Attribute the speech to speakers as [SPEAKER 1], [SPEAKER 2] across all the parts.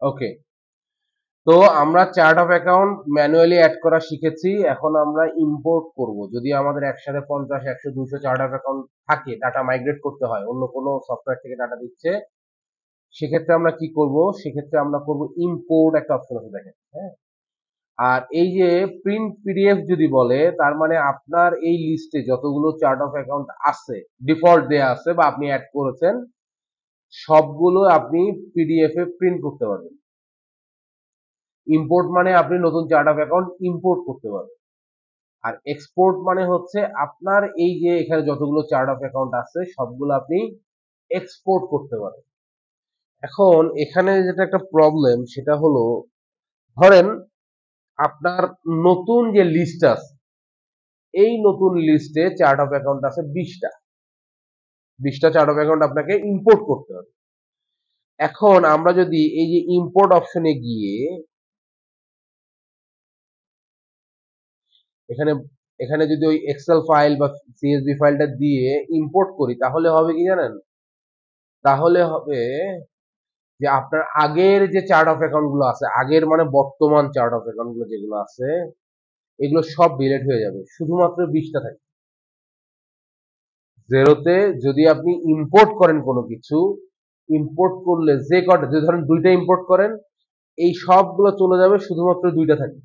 [SPEAKER 1] ওকে, তো আমরা chart of account manually add করা শিখেছি। এখন আমরা ইম্পোর্ট করব। যদি আমাদের একসাথে 50, 100, 200 চার্ট অফ অ্যাকাউন্ট থাকে, ডাটা মাইগ্রেট করতে হয়, অন্য কোনো সফটওয়্যার থেকে ডাটা দিচ্ছে, সেক্ষেত্রে আমরা কি করব? সেক্ষেত্রে আমরা করব ইম্পোর্ট, একটা অপশন আছে দেখেন, হ্যাঁ। আর এই যে প্রিন্ট পিডিএফ যদি বলে, তার মানে আপনার এই লিস্টে যতগুলো চার্ট অফ অ্যাকাউন্ট আছে, ডিফল্ট দেয়া আছে বা আপনি অ্যাড করেছেন, সবগুলো আপনি পিডিএফ এ প্রিন্ট করতে পারবেন। ইম্পোর্ট মানে আপনি নতুন চার্ট অফ অ্যাকাউন্ট ইম্পোর্ট করতে পারবেন। আর এক্সপোর্ট মানে হচ্ছে আপনার এই যে এখানে যতগুলো চার্ট অফ অ্যাকাউন্ট আছে সবগুলো আপনি এক্সপোর্ট করতে পারেন। এখন এখানে যেটা একটা প্রবলেম সেটা হলো, ধরেন আপনার নতুন যে লিস্ট আছে, এই নতুন লিস্টে চার্ট অফ অ্যাকাউন্ট আছে 20টা চার্ট অফ অ্যাকাউন্ট আপনাকে ইম্পোর্ট করতে হবে। এখন আমরা যদি এই যে ইম্পোর্ট অপশনে গিয়ে এখানে এখানে যদি ওই এক্সেল ফাইল বা সিএসভি ফাইলটা দিয়ে ইম্পোর্ট করি, তাহলে হবে কি জানেন? তাহলে হবে যে আপনার আগের যে চার্ট অফ অ্যাকাউন্ট গুলো আছে, আগের মানে বর্তমান চার্ট অফ অ্যাকাউন্ট গুলো যেগুলো আছে, এগুলো সব ডিলিট হয়ে যাবে, শুধুমাত্র 20টা থাকবে। জেরোতে যদি আপনি ইম্পোর্ট করেন কোনো কিছু, ইম্পোর্ট করলে যে কটা, যদি ধরেন 2টা ইম্পোর্ট করেন, এই সবগুলো চলে যাবে, শুধুমাত্র 2টা থাকবে।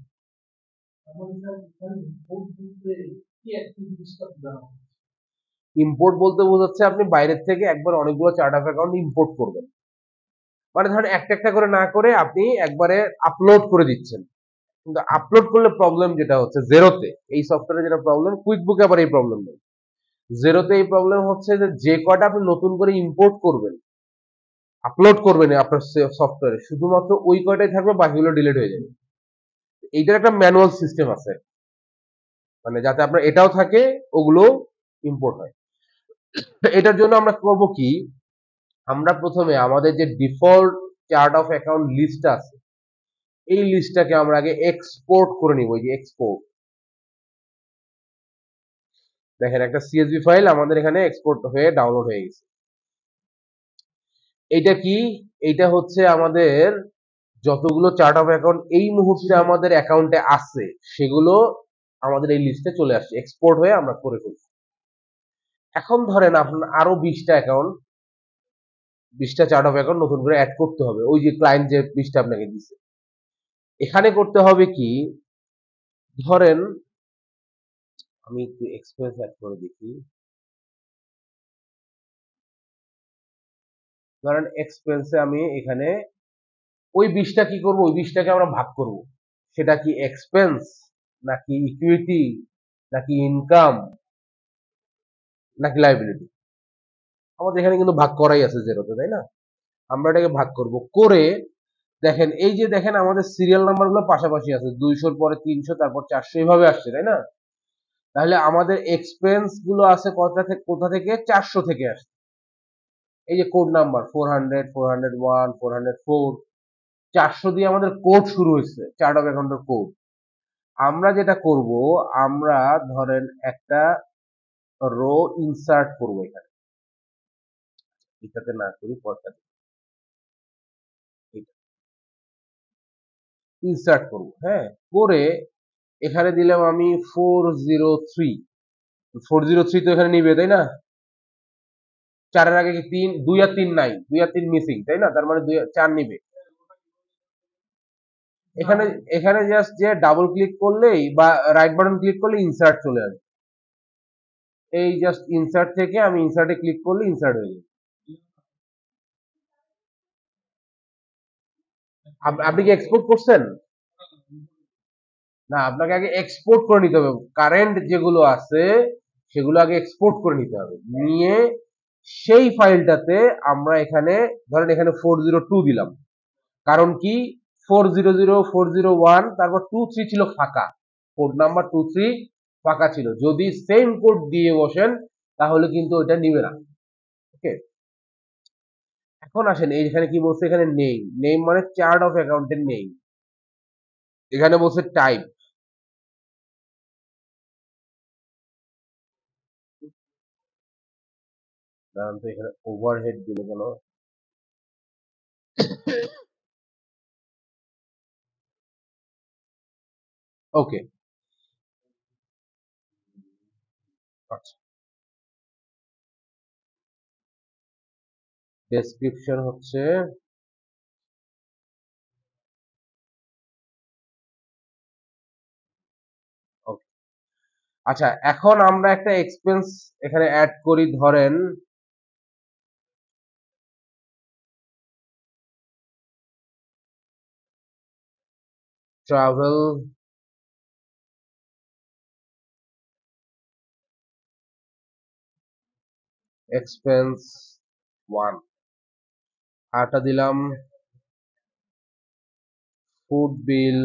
[SPEAKER 1] ইম্পোর্ট বলতে বোঝাচ্ছে আপনি বাইরের থেকে একবার অনেকগুলো চার্ট অফ অ্যাকাউন্ট ইম্পোর্ট করবেন। মানে ধরেন একটা একটা করে না করে আপনি একবারে আপলোড করে দিচ্ছেন। কিন্তু আপলোড করলে প্রবলেম যেটা হচ্ছে জেরোতে, এই সফটওয়্যারে যেটা প্রবলেম, কুইক বুকে আবার এই প্রবলেম নেই। জেরোতে এই প্রবলেম হচ্ছে যে যে কয়টা আপনি নতুন করে ইম্পোর্ট করবেন, আপলোড করবেন আপনার সফটওয়্যারে, শুধুমাত্র ওই কয়টাই থাকবে, বাকিগুলো ডিলিট হয়ে যাবে। এইটার একটা ম্যানুয়াল সিস্টেম আছে, মানে যাতে আপনার এটাও থাকে, ওগুলো ইম্পোর্ট হয়। এটার জন্য আমরা করব কি, আমরা প্রথমে আমাদের যে default chart of account list আছে, এই লিস্টটাকে আমরা আগে এক্সপোর্ট করে নিব। এই যে এক্সপোর্ট, দেখেন একটা সিএসভি ফাইল আমাদের এখানে এক্সপোর্ট হয়ে ডাউনলোড হয়ে গেছে। এইটা কি? এইটা হচ্ছে আমাদের যতগুলো চার্ট অফ অ্যাকাউন্ট এই মুহূর্তে আমাদের অ্যাকাউন্টে আছে, সেগুলো আমাদের এই লিস্টে চলে আসছে, এক্সপোর্ট হয়ে আমরা করে ফেলছি। এখন ধরেন আপনার আরো 20টা অ্যাকাউন্ট, 20টা চার্ট অফ অ্যাকাউন্ট নতুন করে অ্যাড করতে হবে, ওই যে ক্লায়েন্ট যে 20টা আপনাকে দিচ্ছে। এখানে করতে হবে কি, ধরেন আমি একটু এক্সপেন্স অ্যাড করে দেখি। ধরেন এক্সপেন্সে আমি এখানে ওই 20টা কি করব, ওই 20টাকে আমরা ভাগ করব। সেটা কি এক্সপেন্স, নাকি ইকুইটি, নাকি ইনকাম, নাকি লাইবিলিটি? আমাদের এখানে কিন্তু ভাগ করাই আছে জেরোতে, তাই না? আমরা এটাকে ভাগ করব করে, দেখেন এই যে দেখেন আমাদের সিরিয়াল নাম্বার গুলো পাশাপাশি আছে, 200-র পরে 300, তারপর 400, এইভাবে আসছে, তাই না? তাহলে আমাদের এক্সপেন্স গুলো আছে কোথা থেকে? 400 থেকে আসছে। এই যে কোড নাম্বার 400, 401, 404, 400 দিয়ে আমাদের কোড শুরু হয়েছে, চার্ট অফ অ্যাকাউন্টের কোড। আমরা যেটা করব, আমরা ধরেন একটা রো ইনসার্ট করব এখানে, এটাতে না করি পরটা ইনসার্ট করব, হ্যাঁ। করে এখানে দিলাম আমি 403। 403 তো এখানে নিবে, তাই না? 4-এর আগে কি 3, 2 আর 3 নাই, 2 আর 3 মিসিং, তাই না? তার মানে 2 4 নিবে। এখানে এখানে জাস্ট যে ডাবল ক্লিক করলেই বা রাইট বাটন ক্লিক করলে ইনসার্ট চলে আসবে। এই জাস্ট ইনসার্ট থেকে আমি ইনসার্টে ক্লিক করলে ইনসার্ট হয়ে যাবে। আপনি কি এক্সপোর্ট করছেন? না, আপনাকে আগে এক্সপোর্ট করে নিতে হবে। কারেন্ট যেগুলো আছে সেগুলো আগে এক্সপোর্ট করে নিতে হবে, নিয়ে সেই ফাইলটাতে আমরা এখানে ধরেন এখানে 402 দিলাম। কারণ কি, 400, 401, তারপর 23 ছিল ফাঁকা, কোড নাম্বার 23 ফাঁকা ছিল। যদি সেম কোড দিয়ে বসেন তাহলে কিন্তু ওটা নিবে না। ওকে, এখন আসেন এইখানে কি বলছে, এখানে নেই, নেম মানে চার্ট অফ অ্যাকাউন্টের নেই। এখানে বলছে টাইপ, দাঁড়ান তো এখানে ওভারহেড দিল কেন? ওকে, আচ্ছা, ডেসক্রিপশন হচ্ছে ওকে। আচ্ছা, এখন আমরা একটা এক্সপেন্স এখানে অ্যাড করি, ধরেন ট্রাভেল এক্সপেন্স ওয়ান, আরটা দিলাম ফুড বিল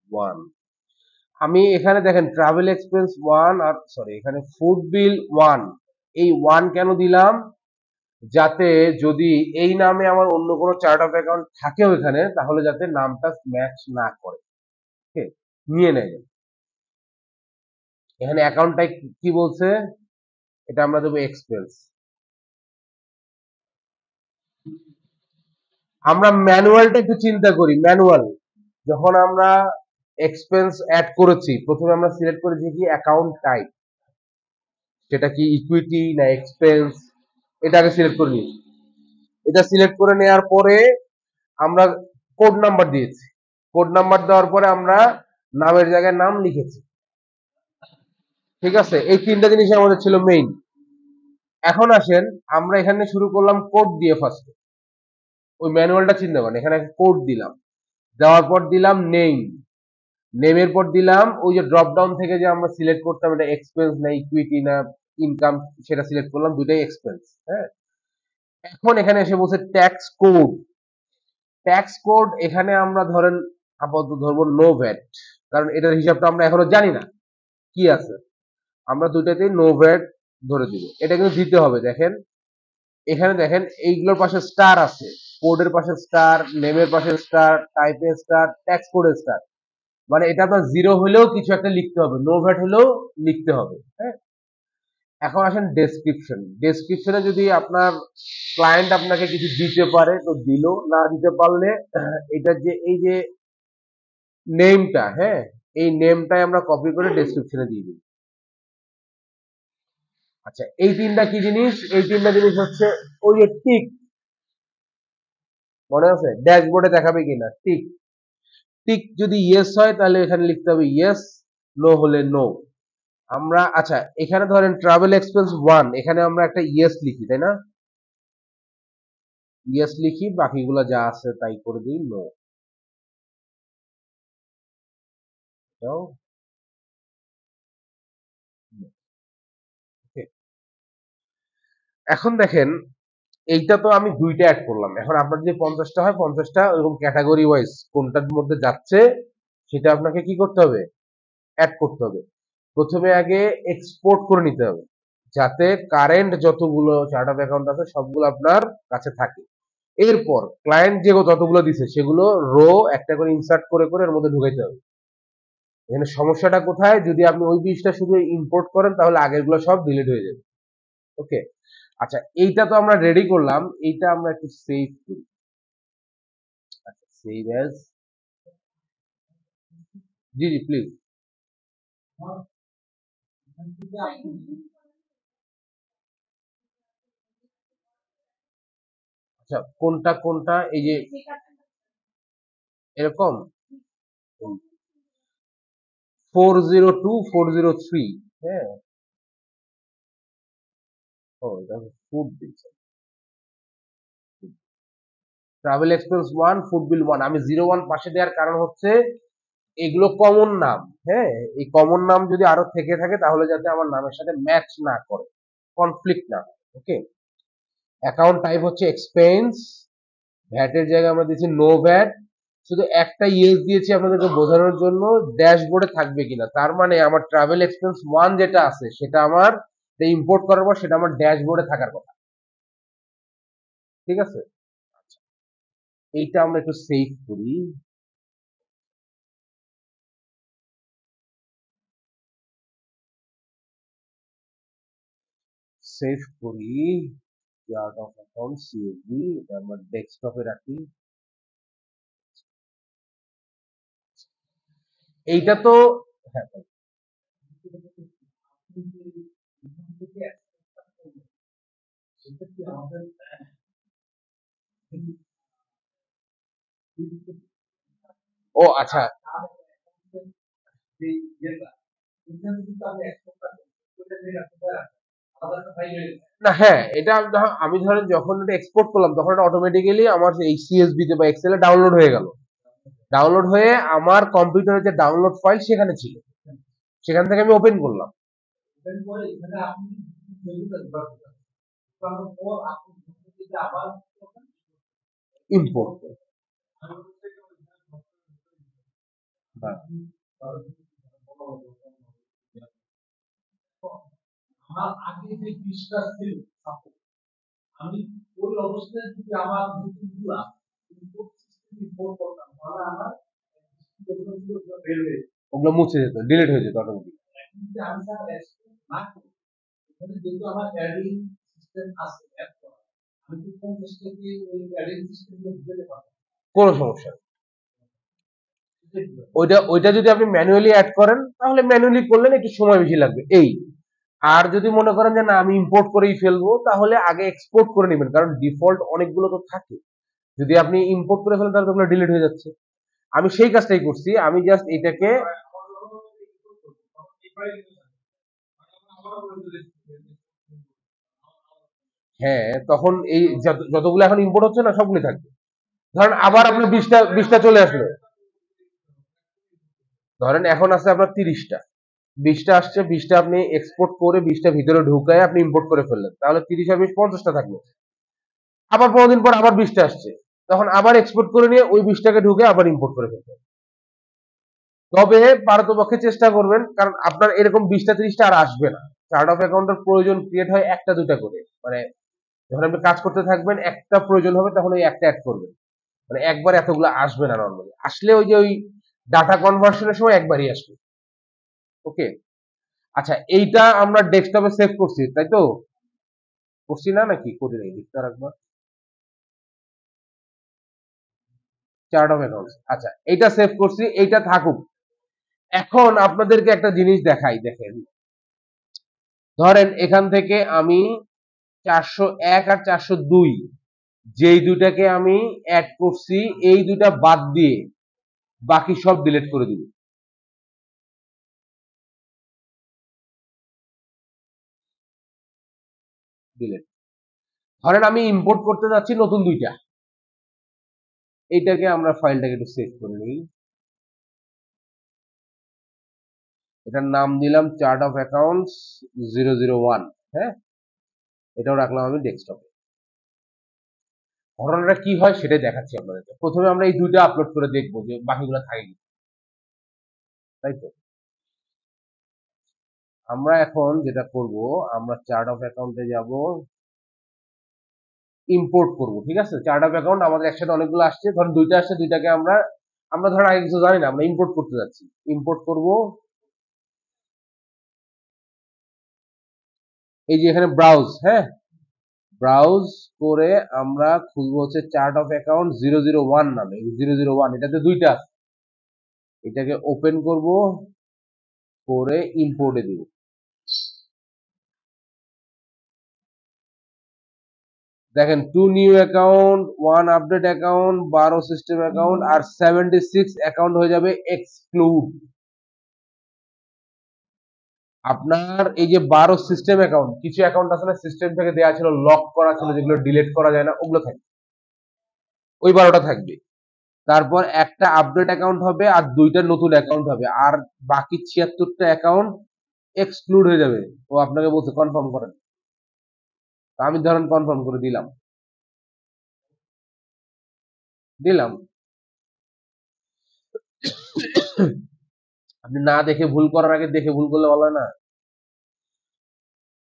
[SPEAKER 1] ওয়ান। আমি এখানে দেখেন ট্রাভেল এক্সপেন্স ওয়ান আর সরি এখানে ফুড বিল ওয়ান, এই ওয়ান কেন দিলাম, যাতে যদি এই নামে আমার অন্য কোনো চার্ট অফ অ্যাকাউন্ট থাকেও এখানে, তাহলে যাতে নামটা ম্যাচ না করে, ওকে, নিয়ে নেয়। এখানে অ্যাকাউন্টটাই কি বলছে, এটা আমরা দেবো এক্সপেন্স। আমরা ম্যানুয়ালটা একটু চিন্তা করি, ম্যানুয়াল যখন আমরা এক্সপেন্স অ্যাড করেছি, প্রথমে আমরা সিলেক্ট করেছি কি অ্যাকাউন্ট টাইপ, সেটা কি ইকুইটি না এক্সপেন্স, এটা আগে সিলেক্ট করে নিয়েছি। এটা সিলেক্ট করে নেওয়ার পরে আমরা কোড নাম্বার দিয়েছি, কোড নাম্বার দেওয়ার পরে আমরা নামের জায়গায় নাম লিখেছি, ঠিক আছে, এই তিনটা জিনিস আমাদের ছিল মেইন। এখন আসেন আমরা এখানে শুরু করলাম কোড দিয়ে, ফার্স্টে ওই ম্যানুয়ালটা চিন্তা করেন, এখানে কোড দিলাম, দেওয়ার পর দিলাম নেম, নেমের পর দিলাম ওই যে ড্রপ ডাউন থেকে যে আমরা সিলেক্ট করতাম এটা এক্সপেন্স না ইকুইটি না ইনকাম, সেটা সিলেক্ট করলাম, দুইটাই এক্সপেন্স, হ্যাঁ। এখন এখানে এসে বলছে ট্যাক্স কোড, ট্যাক্স কোড এখানে আমরা ধরেন আপাতত ধরবো নো ভ্যাট, কারণ এটার হিসাবটা আমরা এখনো জানি না কি আছে, আমরা দুইটাতেই নো ভ্যাট ধরে দিব, এটা কিন্তু দিতে হবে। দেখেন এখানে দেখেন এইগুলোর পাশে স্টার আছে, কোডের পাশে স্টার, নেমের পাশে স্টার, টাইপের স্টার, ট্যাক্স কোডের স্টার, মানে এটা আপনার জিরো হলেও কিছু একটা লিখতে হবে, নো ভ্যাট হলেও লিখতে হবে, হ্যাঁ। এখন আসেন ডেসক্রিপশন, ডেসক্রিপশনে যদি আপনার ক্লায়েন্ট আপনাকে কিছু দিতে পারে তো দিল, না দিতে পারলে এটার যে এই যে নেমটা, হ্যাঁ, এই নেমটাই আমরা কপি করে ডেসক্রিপশনে দিয়ে দিই। আচ্ছা, এই তিনটা কি জিনিস, এই তিনটা জিনিস হচ্ছে ওই যে টিক, মনে আছে ড্যাশবোর্ডে দেখাবে কিনা টিক, টিক যদি ইয়েস হয় তাহলে এখানে লিখতে হবে ইয়েস, নো হলে নো। আমরা আচ্ছা এখানে ধরেন ট্রাভেল এক্সপেন্স ওয়ান, এখানে আমরা একটা ইয়েস লিখি, তাই না, ইয়েস লিখি, বাকিগুলো যা আছে তাই করে দিই নো। এখন দেখেন এইটা তো আমি দুইটা অ্যাড করলাম, এখন আপনার যে 50টা হয় 50টা ওরকম ক্যাটাগরি ওয়াইজ কোনটার মধ্যে যাচ্ছে সেটা আপনাকে কি করতে হবে, অ্যাড করতে হবে। প্রথমে আগে এক্সপোর্ট করে নিতে হবে, যাতে কারেন্ট যতগুলো চার্ট অফ অ্যাকাউন্ট আছে সবগুলো আপনার কাছে থাকে। এরপর ক্লায়েন্ট যে যতগুলো দিছে সেগুলো রো একটা করে ইনসার্ট করে করে এর মধ্যে ঢুকাইতে হবে। এখানে সমস্যাটা কোথায়, যদি আপনি ওই 20টা শুধু ইম্পোর্ট করেন তাহলে আগেরগুলো সব ডিলিট হয়ে যাবে, ওকে। আচ্ছা, এইটা তো আমরা রেডি করলাম, এইটা আমরা একটু সেভ করি, আচ্ছা save as, G G please. আচ্ছা, কোনটা কোনটা, এই যে এরকম 402 403, হ্যাঁ, ও এটা ফুড দিচ্ছে, ট্রাভেল এক্সপেন্স ওয়ান ফুড বিল ওয়ান, আমি 01 পাশে দেওয়ার কারণ হচ্ছে এগুলো কমন নাম, হ্যাঁ, এই কমন নাম যদি আরো থেকে থাকে তাহলে যাতে আমার নামের সাথে ম্যাচ না করে, কনফ্লিক্ট না, ওকে। অ্যাকাউন্ট টাইপ হচ্ছে এক্সপেন্স, ভ্যাটের জায়গায় আমরা দিয়েছি নো ভ্যাট, শুধু একটা ইয়েস দিয়েছি আপনাদেরকে বোঝানোর জন্য ড্যাশবোর্ডে থাকবে কিনা, তার মানে আমার ট্রাভেল এক্সপেন্স ওয়ান যেটা আছে সেটা আমার ইম্পোর্ট করার পর সেটা আমার ড্যাশবোর্ডে থাকার কথা, ঠিক আছে। এইটা আমরা একটু সেভ করি, সেভ করি, চার্ট অফ অ্যাকাউন্ট সিএসভি, এটা আমরা ডেস্কটপে রাখি। এইটা তো হ্যাঁ, ও আচ্ছা, না হ্যাঁ এটা আমি ধরেন যখন এটা এক্সপোর্ট করলাম তখন এটা অটোমেটিক্যালি আমার এই সিএসবি তে বা এক্সেল এ ডাউনলোড হয়ে গেল। ডাউনলোড হয়ে আমার কম্পিউটারে যে ডাউনলোড ফাইল সেখানে ছিল, সেখান থেকে আমি ওপেন করলাম। ইম্পোর্ট, ওগুলো মুছে যেত, ডিলিট হয়ে যেত অটোমেটিক। কোনো সমস্যা নেই। ওইটা ওইটা যদি আপনি ম্যানুয়ালি অ্যাড করেন তাহলে ম্যানুয়ালি করলেন, একটু সময় বেশি লাগবে এই। আর যদি মনে করেন যে না আমি ইম্পোর্ট করেই ফেলবো তাহলে আগে এক্সপোর্ট করে নেবেন, কারণ ডিফল্ট অনেকগুলো তো থাকে। যদি আপনি ইম্পোর্ট করে ফেলেন তাহলে ওগুলো ডিলিট হয়ে যাচ্ছে। আমি সেই কাজটাই করছি, আমি জাস্ট এটাকে হ্যাঁ তখন এই যতগুলো এখন ইম্পোর্ট হচ্ছে না সবগুলো থাকবে। ধরেন আবার আপনার 20টা চলে আসলো, ধরেন এখন আছে আপনার 30টা, 20টা আসছে, 20টা আপনি এক্সপোর্ট করে 20টা ভিতরে ঢুকায় আপনি ইম্পোর্ট করে ফেললেন, তাহলে 30 আর 20 50টা থাকলো। আবার 15 দিন পর আবার 20টা আসছে, তখন আবার এক্সপোর্ট করে নিয়ে ওই 20টাকে ঢুকে আবার ইম্পোর্ট করে ফেলবেন। তবে পারতপক্ষে চেষ্টা করবেন, কারণ আপনার এরকম 20টা 30টা আর আসবে না। চার্ট অফ অ্যাকাউন্টের প্রয়োজন ক্রিয়েট হয় একটা দুটা করে, মানে যখন আপনি কাজ করতে থাকবেন একটা প্রয়োজন হবে তখন ওই একটা অ্যাড করবেন, মানে একবার এতগুলো আসবে না, নর্মালি আসলে ওই যে ওই ডাটা কনভার্সনের সময় একবারই আসবে। ওকে, আচ্ছা এইটা আমরা ডেস্কটপে সেভ করছি তাই তো? করছি না নাকি করি নাই দেখতে রাখবা। চার্ট অফ অ্যাকাউন্টস, আচ্ছা এইটা সেভ করছি, এইটা থাকুক। এখন আপনাদেরকে একটা জিনিস দেখাই, দেখেন ধরেন এখান থেকে আমি 401 আর 402 যেই দুইটাকে আমি অ্যাড করছি এই দুইটা বাদ দিয়ে বাকি সব ডিলিট করে দিব। ডিলিট। ধরেন আমি ইম্পোর্ট করতে যাচ্ছি নতুন দুইটা, এইটাকে আমরা ফাইলটাকে একটু সেভ করে নিই। এটার নাম দিলাম চার্ট অফ অ্যাকাউন্টস 001। হ্যাঁ, এটাও রাখলাম আমি ডেস্কটপে। ঘটনাটা কি হয় সেটাই দেখাচ্ছি আপনাদেরকে। প্রথমে আমরা এই দুইটা আপলোড করে দেখবো যে বাকিগুলো থাকে কি, তাই তো? আমরা এখন যেটা করব, আমরা চার্ট অফ অ্যাকাউন্টে যাব, ইম্পোর্ট করব। ঠিক আছে, চার্ট অফ অ্যাকাউন্ট আমাদের একসাথে অনেকগুলো আসছে, ধরেন দুইটা আসছে, দুইটাকে আমরা আমরা ধরেন আগে কিছু জানি না, আমরা ইম্পোর্ট করতে যাচ্ছি। ইম্পোর্ট করব, এই যে এখানে ব্রাউজ, হ্যাঁ ব্রাউজ করে আমরা খুলবো হচ্ছে চার্ট অফ অ্যাকাউন্ট 001 নামে, 001 এটাতে দুইটা আছে। এটাকে ওপেন করব করে ইম্পোর্টে দিব। দেখেন 2 new account, 1 update account, 12 system account আর 76 অ্যাকাউন্ট হয়ে যাবে এক্সক্লুড। আপনার এই যে 12 সিস্টেম অ্যাকাউন্ট, কিছু অ্যাকাউন্ট আসলে সিস্টেম থেকে দেওয়া ছিল, লক করা ছিল, যেগুলো ডিলিট করা যায় না, ওগুলো থাকবে, ওই 12টা থাকবে। তারপর একটা আপডেট অ্যাকাউন্ট হবে আর দুইটা নতুন অ্যাকাউন্ট হবে, আর বাকি 76টা অ্যাকাউন্ট এক্সক্লুড হয়ে যাবে। ও আপনাকে বলছে কনফার্ম করেন, আমি ধরেন কনফার্ম করে দিলাম। দিলাম, আপনি না দেখে ভুল করার আগে দেখে ভুল করলে ভালো হয় না?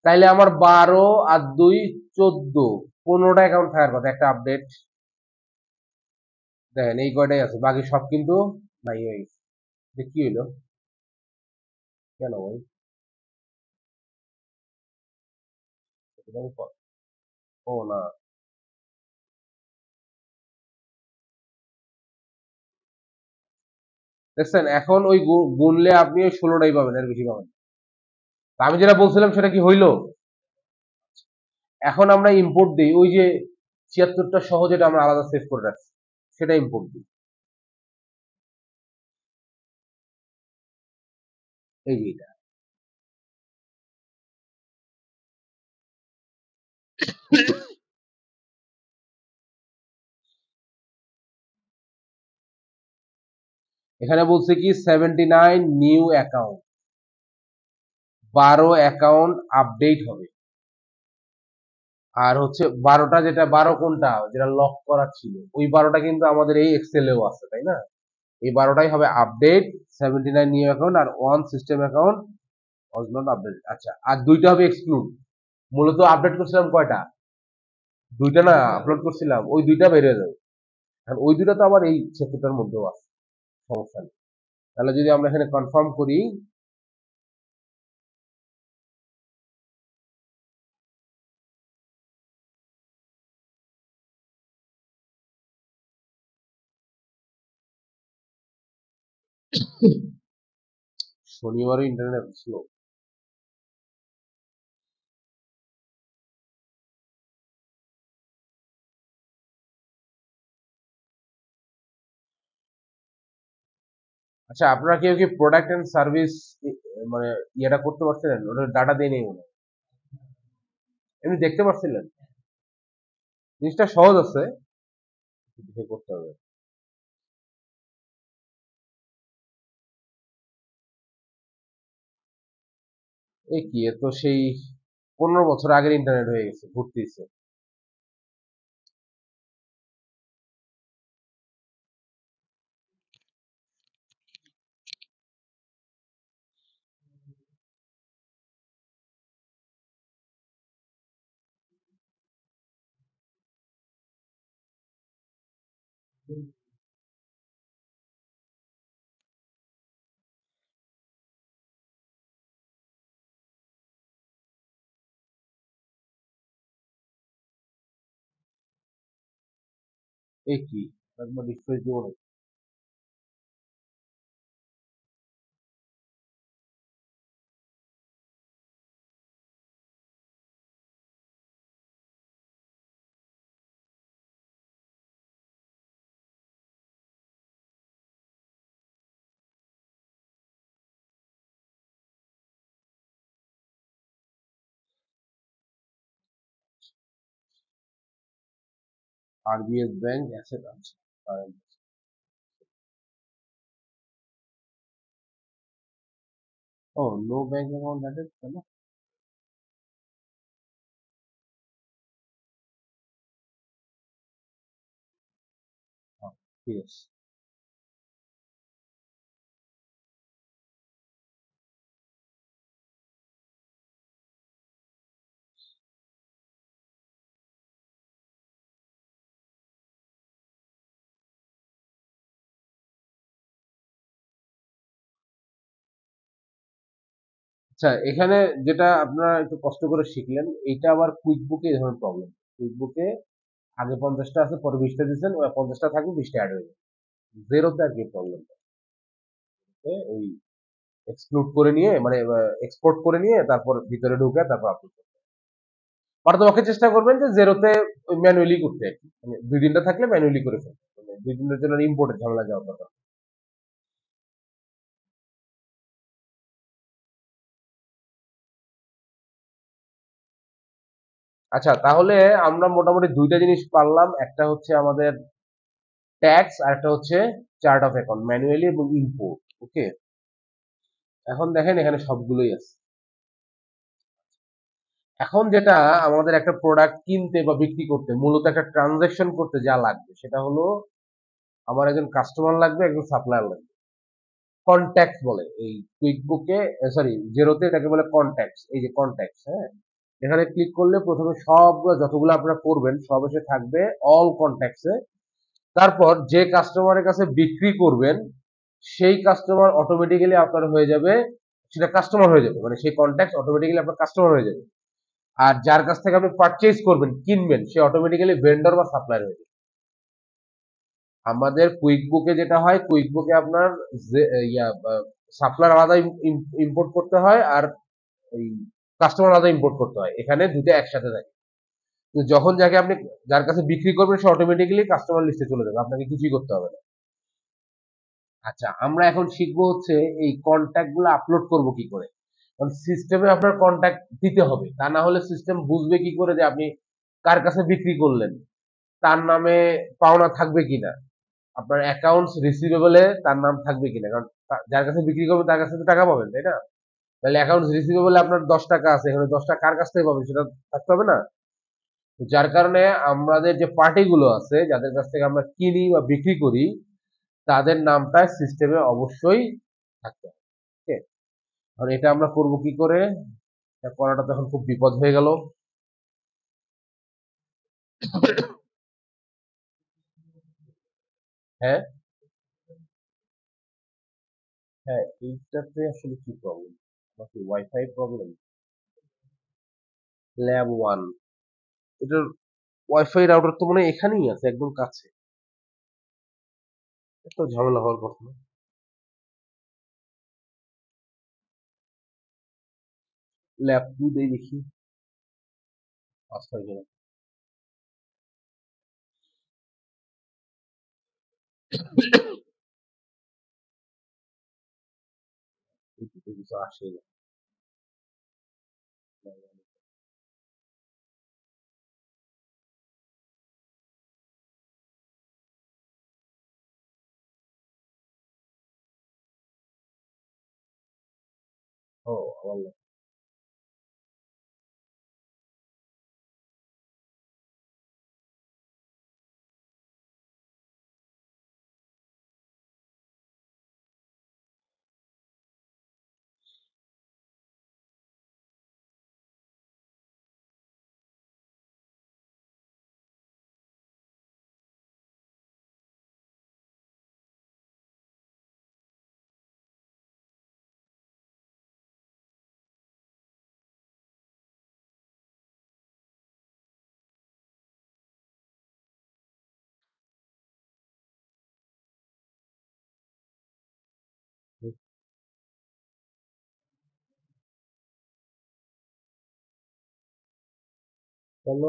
[SPEAKER 1] তাইলে আমার 12 আর 2 14, 15টা অ্যাকাউন্ট থাকার কথা, একটা আপডেট। দেখেন এই কয়টাই আছে, বাকি সব কিন্তু নাই হয়ে গেছে। কি হইলো, কেন ভাই? ও না, দেখছেন এখন ওই গুনলে আপনি ওই 16টাই পাবেন, এর বেশি পাবেন না। তা আমি যেটা বলছিলাম সেটা কি হইলো? এখন আমরা ইম্পোর্ট দিই ওই যে 76টা সহ যেটা আমরা আলাদা সেভ করে রাখছি সেটা ইম্পোর্ট দিই। এই যে এটা এখানে বলছে কি 79 নিউ অ্যাকাউন্ট, 12 অ্যাকাউন্ট আপডেট হবে। আর হচ্ছে 12টা, যেটা 12 কোনটা যেটা লক করা ছিল ওই 12টা কিন্তু আমাদের এই এক্সেলেও আছে, তাই না? এই 12টাই হবে আপডেট, 79 নিউ অ্যাকাউন্ট আর 1 system account was not update. আচ্ছা, আর দুইটা হবে এক্সক্লুড। মূলত আপডেট করছিলাম কয়টা? দুইটা না আপলোড করছিলাম, ওই দুইটা বের হয়ে যাবে। আর ওই দুইটা তো আবার এই 76টার মধ্যেও আছে, সমস্যা নেই। তাহলে যদি আমরা এখানে কনফার্ম করি, শনিবারও ইন্টারনেট স্লো। আচ্ছা, আপনারা কেউ কি প্রোডাক্ট এন্ড সার্ভিস মানে ইয়েটা করতে পারছিলেন? ওটা ডাটা দিয়ে নেই মনে হয়। এমনি দেখতে পারছিলেন? জিনিসটা সহজ আছে, দেখে করতে হবে। এই কি, এ তো সেই 15 বছর আগের ইন্টারনেট হয়ে গেছে, ঘুরতেছে। এই কি, একবার রিফ্রেশ দিব না? আরবিএস ব্যাংক অ্যাসেট আছে। ও, নো ব্যাংক অ্যাকাউন্ট অ্যাডেড কেন? হ্যাঁ, ঠিক আছে। আচ্ছা, এখানে যেটা আপনারা একটু কষ্ট করে শিখলেন, এইটা আবার কুইক বুকে এই ধরনের প্রবলেম। কুইক বুকে আগে 50টা আছে, পরে 20টা দিচ্ছেন, ওই 50টা থাকবে, 20টা অ্যাড হয়ে যাবে। জেরোতে আর কি প্রবলেমটা, ওই এক্সক্লুড করে নিয়ে মানে এক্সপোর্ট করে নিয়ে তারপর ভিতরে ঢুকে তারপর আপলোড করতে হবে। পারতপক্ষে চেষ্টা করবেন যে জেরোতে ম্যানুয়ালি করতে আর কি, মানে 2 দিনটা থাকলে ম্যানুয়ালি করে ফেলতে, মানে 2 দিনের জন্য ইম্পোর্টের ঝামেলা যাওয়ার দরকার। আচ্ছা, তাহলে আমরা মোটামুটি দুইটা জিনিস পারলাম, একটা হচ্ছে আমাদের ট্যাক্স আর একটা হচ্ছে চার্ট অফ অ্যাকাউন্ট, ম্যানুয়ালি এবং ইম্পোর্ট। ওকে, এখন দেখেন এখানে সবগুলোই আছে। এখন যেটা আমাদের একটা প্রোডাক্ট কিনতে বা বিক্রি করতে মূলত একটা ট্রানজাকশন করতে যা লাগবে সেটা হলো আমার একজন কাস্টমার লাগবে, একজন সাপ্লায়ার লাগবে। কন্ট্যাক্ট বলে এই কুইক বুকে, সরি জেরোতে এটাকে বলে কন্ট্যাক্টস। এই যে কন্ট্যাক্টস, হ্যাঁ, এখানে ক্লিক করলে প্রথমে সবগুলো যতগুলো আপনারা করবেন সব এসে থাকবে অল কন্ট্যাক্টসে। তারপর যে কাস্টমারের কাছে বিক্রি করবেন সেই কাস্টমার অটোমেটিক্যালি আপনার হয়ে যাবে, সেটা কাস্টমার হয়ে যাবে, মানে সেই কন্ট্যাক্ট অটোমেটিক্যালি আপনার কাস্টমার হয়ে যাবে। আর যার কাছ থেকে আপনি পারচেজ করবেন, কিনবেন, সে অটোমেটিক্যালি ভেন্ডর বা সাপ্লায়ার হয়ে যাবে। আমাদের কুইক বুকে যেটা হয়, কুইক বুকে আপনার সাপ্লায়ার আলাদা ইম্পোর্ট করতে হয়, আর ওই কাস্টমার আলাদা ইম্পোর্ট করতে হয়। এখানে দুটো একসাথে থাকে। তো যখন যাকে আপনি যার কাছে বিক্রি করবেন, সে অটোমেটিক্যালি কাস্টমার লিস্টে চলে যাবে, আপনাকে কিছুই করতে হবে না। আচ্ছা, আমরা এখন শিখবো হচ্ছে এই কন্ট্যাক্ট গুলো আপলোড করবো কি করে। কারণ সিস্টেমে আপনার কন্ট্যাক্ট দিতে হবে, তা না হলে সিস্টেম বুঝবে কি করে যে আপনি কার কাছে বিক্রি করলেন, তার নামে পাওনা থাকবে কিনা, আপনার অ্যাকাউন্টস রিসিভেবলে তার নাম থাকবে কিনা। কারণ যার কাছে বিক্রি করবেন তার কাছে তো টাকা পাবেন, তাই না? তাহলে অ্যাকাউন্টস রিসিভেবলে আপনার 10 টাকা আছে, এখানে 10 টাকা কার কাছ থেকে পাবেন সেটা থাকতে হবে না। তো যার কারণে আমাদের যে পার্টিগুলো আছে, যাদের কাছ থেকে আমরা কিনি বা বিক্রি করি, তাদের নামটা সিস্টেমে অবশ্যই থাকতে হবে। ঠিক আছে? আর এটা আমরা করব কি করে? এটা করাটা তখন খুব বিপদ হয়ে গেল। হ্যাঁ, হ্যাঁ, এইটাতে আসলে কি প্রবলেম? নাকি ওয়াইফাই প্রবলেম? ল্যাব 1, এটার ওয়াইফাই রাউটার তো মনে হয় এখানেই আছে, একদম কাছে। এত ঝামেলা হওয়ার কথা না। ল্যাব 2 দিয়ে দেখি পাস হয় কিনা। এটাতে কিছু আসে না। ও, আমার না। কেন?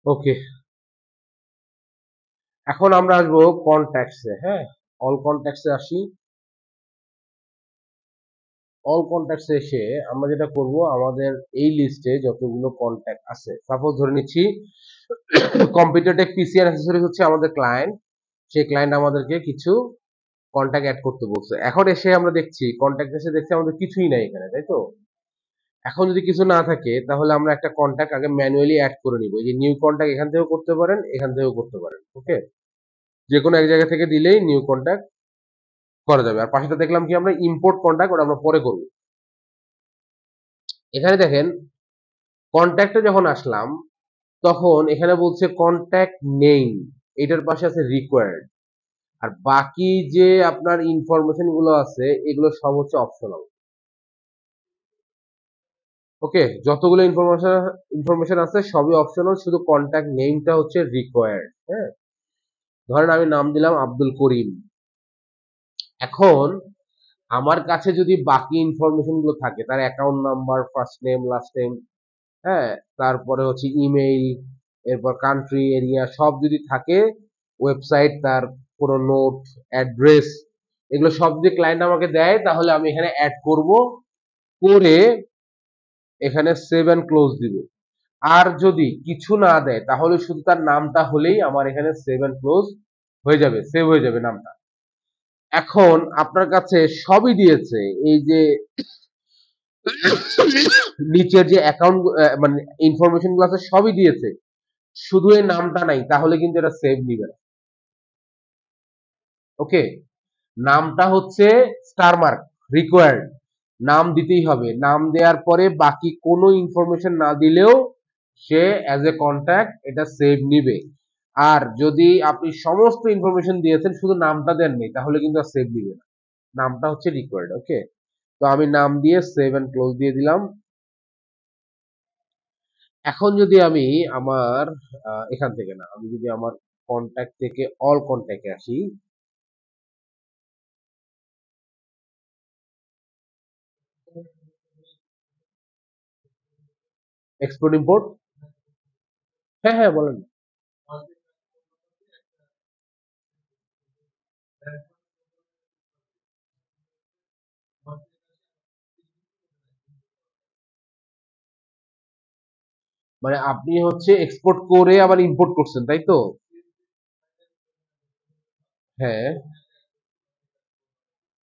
[SPEAKER 1] ওকে, এখন আমরা আসবো কন্ট্যাক্টসে। হ্যাঁ, অল কন্ট্যাক্টসে আসি। অল কন্ট্যাক্টসে এসে আমরা যেটা করব, আমাদের এই লিস্টে যতগুলো কন্ট্যাক্ট আছে, সাপোজ ধরে নিচ্ছি কম্পিউটার টেক পিসি আর অ্যাক্সেসরিজ হচ্ছে আমাদের ক্লায়েন্ট। সেই ক্লায়েন্ট আমাদেরকে কিছু কন্ট্যাক্ট অ্যাড করতে বলছে। এখন এসে আমরা দেখছি কন্ট্যাক্ট এসে দেখছি আমাদের কিছুই নাই এখানে, তাই তো? এখন যদি কিছু না থাকে তাহলে আমরা একটা কন্ট্যাক্ট আগে ম্যানুয়ালি অ্যাড করে নিব। এই যে নিউ কন্ট্যাক্ট এখান থেকেও করতে পারেন, এখান থেকেও করতে পারেন। ওকে, যে কোনো এক জায়গা থেকে দিলেই নিউ কন্ট্যাক্ট করা যাবে। আর পাশেটা দেখলাম কি, আমরা ইম্পোর্ট কন্ট্যাক্ট, ওটা আমরা পরে করব। এখানে দেখেন, কন্ট্যাক্টে যখন আসলাম তখন এখানে বলছে কন্ট্যাক্ট নেম, এটার পাশে আছে রিকোয়ার্ড। আর বাকি যে আপনার ইনফরমেশন গুলো আছে এগুলো সব হচ্ছে অপশনাল। ওকে, যতগুলো ইনফরমেশন ইনফরমেশন আছে সবই অপশনাল, শুধু কন্ট্যাক্ট নেমটা হচ্ছে রিকোয়ার্ড। হ্যাঁ, ধরেন আমি নাম দিলাম আব্দুল করিম। এখন আমার কাছে যদি বাকি ইনফরমেশন গুলো থাকে, তার account number, first name, last name, হ্যাঁ, তারপরে হচ্ছে ইমেইল, এরপর কান্ট্রি, এরিয়া, সব যদি থাকে, ওয়েবসাইট, তার কোনো নোট, অ্যাড্রেস, এগুলো সব যদি ক্লায়েন্ট আমাকে দেয় তাহলে আমি এখানে অ্যাড করব, করে এখানে সেভ অ্যান্ড ক্লোজ দিব। আর যদি কিছু না দেয় তাহলে শুধু তার নামটা হলেই আমার এখানে সেভ অ্যান্ড ক্লোজ হয়ে যাবে, সেভ হয়ে যাবে নামটা। এখন আপনার কাছে সবই দিয়েছে, এই যে নিচের যে অ্যাকাউন্ট মানে ইনফরমেশন গুলো আছে সবই দিয়েছে, শুধু এই নামটা নাই, তাহলে কিন্তু এটা সেভ নিবে না। ওকে, নামটা হচ্ছে স্টার মার্ক রিকোয়ার্ড, নাম দিতেই হবে। নাম দেওয়ার পরে বাকি কোনো ইনফরমেশন না দিলেও সে অ্যাজ এ কন্ট্যাক্ট এটা সেভ নিবে। আর যদি আপনি সমস্ত ইনফরমেশন দিয়েছেন শুধু নামটা দেননি, তাহলে কিন্তু আর সেভ নিবে না। নামটা হচ্ছে রিকোয়ার্ড। ওকে, তো আমি নাম দিয়ে সেভ এন্ড ক্লোজ দিয়ে দিলাম। এখন যদি আমি আমার এখান থেকে না, আমি যদি আমার কন্ট্যাক্ট থেকে অল কন্ট্যাক্টে আসি, এক্সপোর্ট ইম্পোর্ট। হ্যাঁ হ্যাঁ, বলেন। মানে আপনি হচ্ছে এক্সপোর্ট করে আবার ইম্পোর্ট করছেন, তাই তো? হ্যাঁ।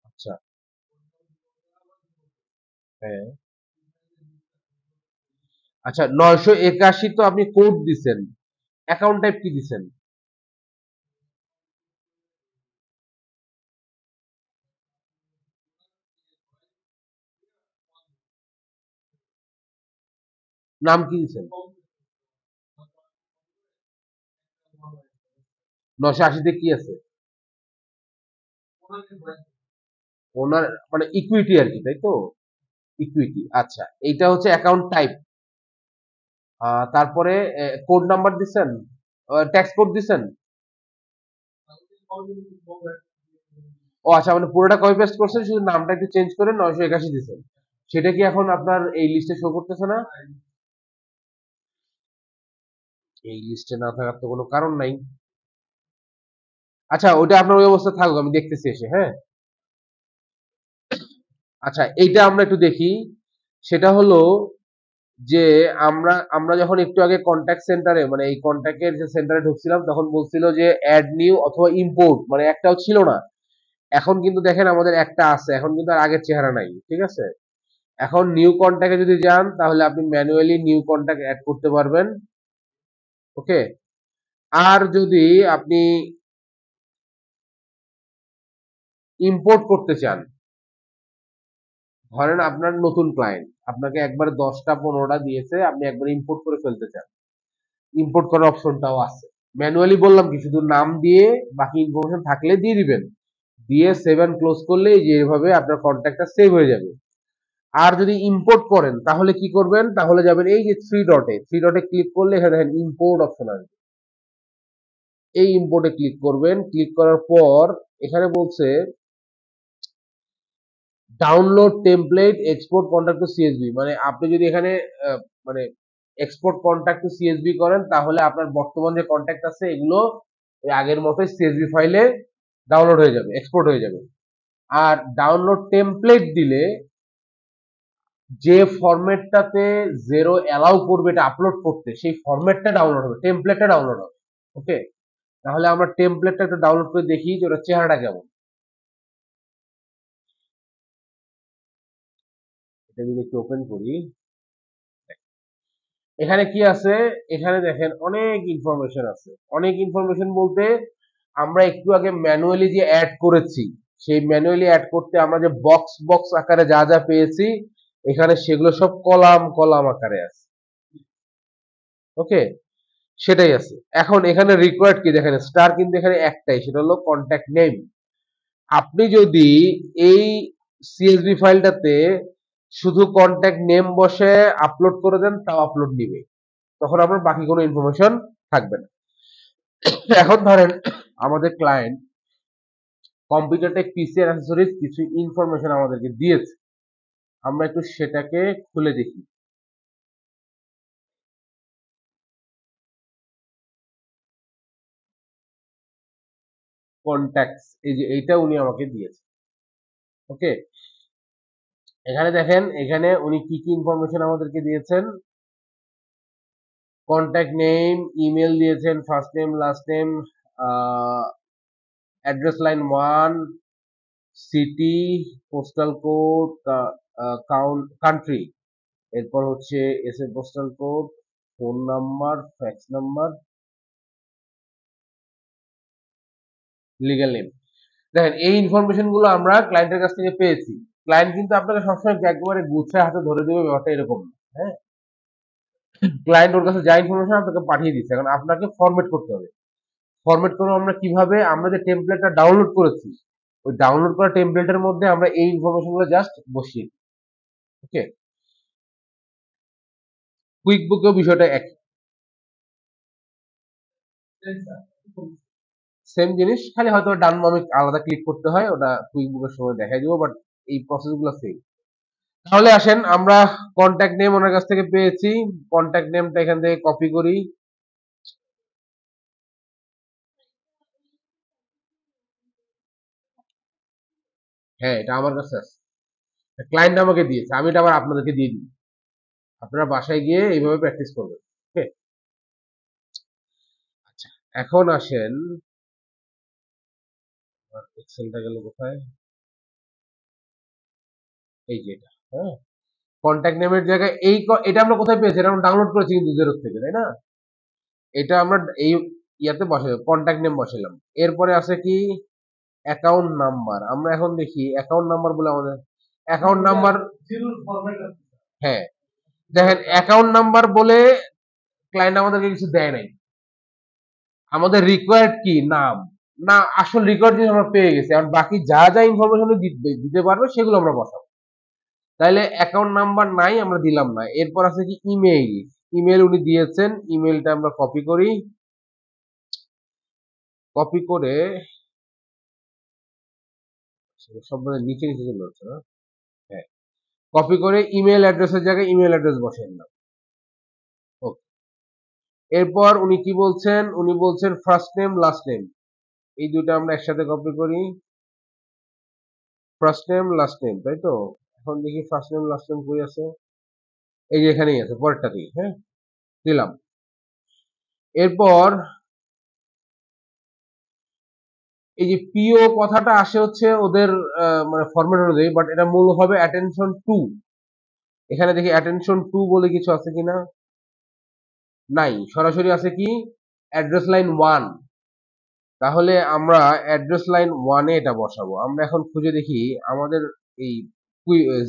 [SPEAKER 1] আচ্ছা। হ্যাঁ। আচ্ছা, 981 তো আপনি কোড দিছেন, অ্যাকাউন্ট টাইপ কি দিছেন? নাম কি দিছেন? 980 কি আছে? ওনার মানে ইকুইটি আর কি, তাই তো? ইকুইটি। আচ্ছা, এইটা হচ্ছে অ্যাকাউন্ট টাইপ। তারপরে কোড নাম্বার দিছেন, ট্যাক্স কোড দিছেন। ও আচ্ছা, মানে পুরোটা কপি পেস্ট করছেন, শুধু নামটা একটু চেঞ্জ করে 981 দিছেন। সেটা কি এখন আপনার এই লিস্টে শো করতেছে না? এই লিস্টে না থাকার তো কোনো কারণ নাই। আচ্ছা, ওইটা আপনার ওই অবস্থা থাকুক, আমি দেখতেছি এসে, হ্যাঁ। আচ্ছা, এইটা আমরা একটু দেখি। সেটা হলো যে আমরা আমরা যখন একটু আগে কন্ট্যাক্ট সেন্টারে, মানে এই কন্ট্যাক্টের যে সেন্টারে ঢুকছিলাম, তখন বলছিল যে অ্যাড নিউ অথবা ইম্পোর্ট, মানে একটাও ছিল না। এখন কিন্তু দেখেন আমাদের একটা আছে, এখন কিন্তু আর আগের চেহারা নাই, ঠিক আছে? এখন নিউ কন্ট্যাক্টে যদি যান, তাহলে আপনি ম্যানুয়ালি নিউ কন্ট্যাক্ট অ্যাড করতে পারবেন। ওকে, আর যদি আপনি ইম্পোর্ট করতে চান, ধরেন আপনার নতুন ক্লায়েন্ট আপনাকে একবার 10টা 15টা দিয়েছে, আপনি একবার ইম্পোর্ট করে ফেলতে চান, ইম্পোর্ট করার অপশনটাও আছে। ম্যানুয়ালি বললাম কি, শুধু নাম দিয়ে বাকি ইনফরমেশন থাকলে দিয়ে দিবেন, দিয়ে সেভ এন্ড ক্লোজ করলে যে এভাবে আপনার কন্ট্যাক্টটা সেভ হয়ে যাবে। আর যদি ইম্পোর্ট করেন তাহলে কি করবেন, তাহলে যাবেন এই যে থ্রি ডটে ক্লিক করলে এখানে দেখেন ইম্পোর্ট অপশন আসবে, এই ইম্পোর্টে ক্লিক করবেন। ক্লিক করার পর এখানে বলছে download template export contact two CSV, মানে আপনি যদি এখানে মানে এক্সপোর্ট কন্ট্যাক্ট টু সিএসভি করেন, তাহলে আপনার বর্তমান যে কন্ট্যাক্ট আছে এগুলো ওই আগের মতোই সিএসভি ফাইলে ডাউনলোড হয়ে যাবে, এক্সপোর্ট হয়ে যাবে। আর ডাউনলোড টেমপ্লেট দিলে যে ফরম্যাটটাতে জেরো অ্যালাউ করবে এটা আপলোড করতে, সেই ফরম্যাটটা ডাউনলোড হবে, টেমপ্লেটটা ডাউনলোড হবে। ওকে, তাহলে আমরা টেমপ্লেটটা একটু ডাউনলোড করে দেখি যে ওটা চেহারাটা কেমন। এটা যদি একটু ওপেন করি, এখানে কি আছে? এখানে দেখেন অনেক ইনফরমেশন আছে। অনেক ইনফরমেশন বলতে আমরা একটু আগে ম্যানুয়ালি যে অ্যাড করেছি, সেই ম্যানুয়ালি অ্যাড করতে আমরা যে বক্স বক্স আকারে যা যা পেয়েছি, এখানে সেগুলো সব কলাম কলাম আকারে আছে। ওকে, সেটাই আছে। এখন এখানে রিকোয়ার্ড কি দেখেন, স্টার কিন্তু এখানে একটাই, সেটা হলো কন্ট্যাক্ট নেম। আপনি যদি এই সিএসভি ফাইলটাতে শুধু কন্ট্যাক্ট নেম বসে আপলোড করে দেন, তাও আপলোড নিবে, তখন আপনার বাকি কোনো ইনফরমেশন থাকবে না। এখন ধরেন আমাদের ক্লায়েন্ট কম্পিউটার টেক পিসি এর অ্যাক্সেসরিজ কিছু ইনফরমেশন আমাদেরকে দিয়েছে, আমরা একটু সেটাকে খুলে দেখি। কন্ট্যাক্টস, এই যে এইটা উনি আমাকে দিয়েছে। ওকে, এখানে দেখেন, এখানে উনি কি কি ইনফরমেশন আমাদেরকে দিয়েছেন। কন্ট্যাক্ট নেম, ইমেল দিয়েছেন, first name last name, address line 1, city, postal code, country, এরপর হচ্ছে S A postal code, phone number, fax number, legal name. দেখেন এই ইনফরমেশন গুলো আমরা ক্লায়েন্টের কাছ থেকে পেয়েছি। ক্লায়েন্ট কিন্তু আপনাকে সবসময় একেবারে গুছিয়ে হাতে ধরে দেবে, ব্যাপারটা এরকম না। হ্যাঁ, ক্লায়েন্ট ওর কাছে যা ইনফরমেশন আপনাকে পাঠিয়ে দিচ্ছে, এখন আপনাকে ফরম্যাট করতে হবে। ফরম্যাট করবো আমরা কিভাবে? আমরা যে টেমপ্লেটটা ডাউনলোড করেছি, ওই ডাউনলোড করা টেমপ্লেটের মধ্যে আমরা এই ইনফরমেশন গুলো জাস্ট বসিয়ে দিই। ওকে, কুইক বুকেও বিষয়টা একই, সেম জিনিস, খালি হয়তো ডান বামে আলাদা ক্লিক করতে হয়, ওটা কুইক বুকের সময় দেখাই দিব, বাট এই প্রসেস গুলো সেম। তাহলে আসেন আমরা কন্ট্যাক্ট নেম ওনার কাছ থেকে পেয়েছি, কন্ট্যাক্ট নেমটা এখান থেকে কপি করি। হ্যাঁ, এটা আমার কাছে আছে, ক্লায়েন্ট আমাকে দিয়েছে, আমি এটা আবার আপনাদেরকে দিয়ে দিই। আপনারা বাসায় গিয়ে এইভাবে প্র্যাকটিস করবেন। ওকে, আচ্ছা, এখন আসেন, এক্সেলটা গেল কোথায়? এই যে এটা, হ্যাঁ, কন্ট্যাক্ট নেমের জায়গায় এটা আমরা কোথায় পেয়েছি? এটা আমরা ডাউনলোড করেছি কিন্তু জেরক্স থেকে, তাই না? এটা আমরা এই ইয়াতে বসালাম, কন্ট্যাক্ট নেম বসালাম। এরপরে আছে কি? Account number. আমরা এখন দেখি অ্যাকাউন্ট নাম্বার বলে আমাদের অ্যাকাউন্ট নাম্বার, হ্যাঁ, দেখেন অ্যাকাউন্ট নাম্বার বলে ক্লায়েন্ট আমাদেরকে কিছু দেয় নাই। আমাদের রিকোয়ার্ড কি? নাম। না, আসল রিকোয়ার্ড জিনিস আমরা পেয়ে গেছি, আর বাকি যা যা ইনফরমেশন দিতে পারবে সেগুলো আমরা বসাবো। তাইলে অ্যাকাউন্ট নাম্বার নাই, আমরা দিলাম না। এরপর আছে কি? ইমেইল। ইমেল উনি দিয়েছেন, ইমেলটা আমরা কপি করি। কপি করে সব মানে নিচে নিচে চলে যাচ্ছে না? হ্যাঁ, কপি করে ইমেল অ্যাড্রেসের জায়গায় ইমেল অ্যাড্রেস বসিয়ে দিলাম। ওকে, এরপর উনি কি বলছেন? উনি বলছেন ফার্স্ট নেম লাস্ট নেম, এই দুটো আমরা একসাথে কপি করি। ফার্স্ট নেম লাস্ট নেম, তাই তো? এখন দেখি ফার্স্ট নেম লাস্ট নেম কই আছে? এই যে এখানেই আছে, পরেরটাতেই। হ্যাঁ, দিলাম। এরপর এই যে পিও কথাটা আসে হচ্ছে ওদের মানে ফরম্যাট অনুযায়ী, বাট এটা মূল হবে অ্যাটেনশন টু। এখানে দেখি অ্যাটেনশন টু বলে কিছু আছে কিনা? নাই, সরাসরি আছে কি? Address line one. তাহলে আমরা অ্যাড্রেস লাইন ওয়ানে এটা বসাবো। আমরা এখন খুঁজে দেখি আমাদের এই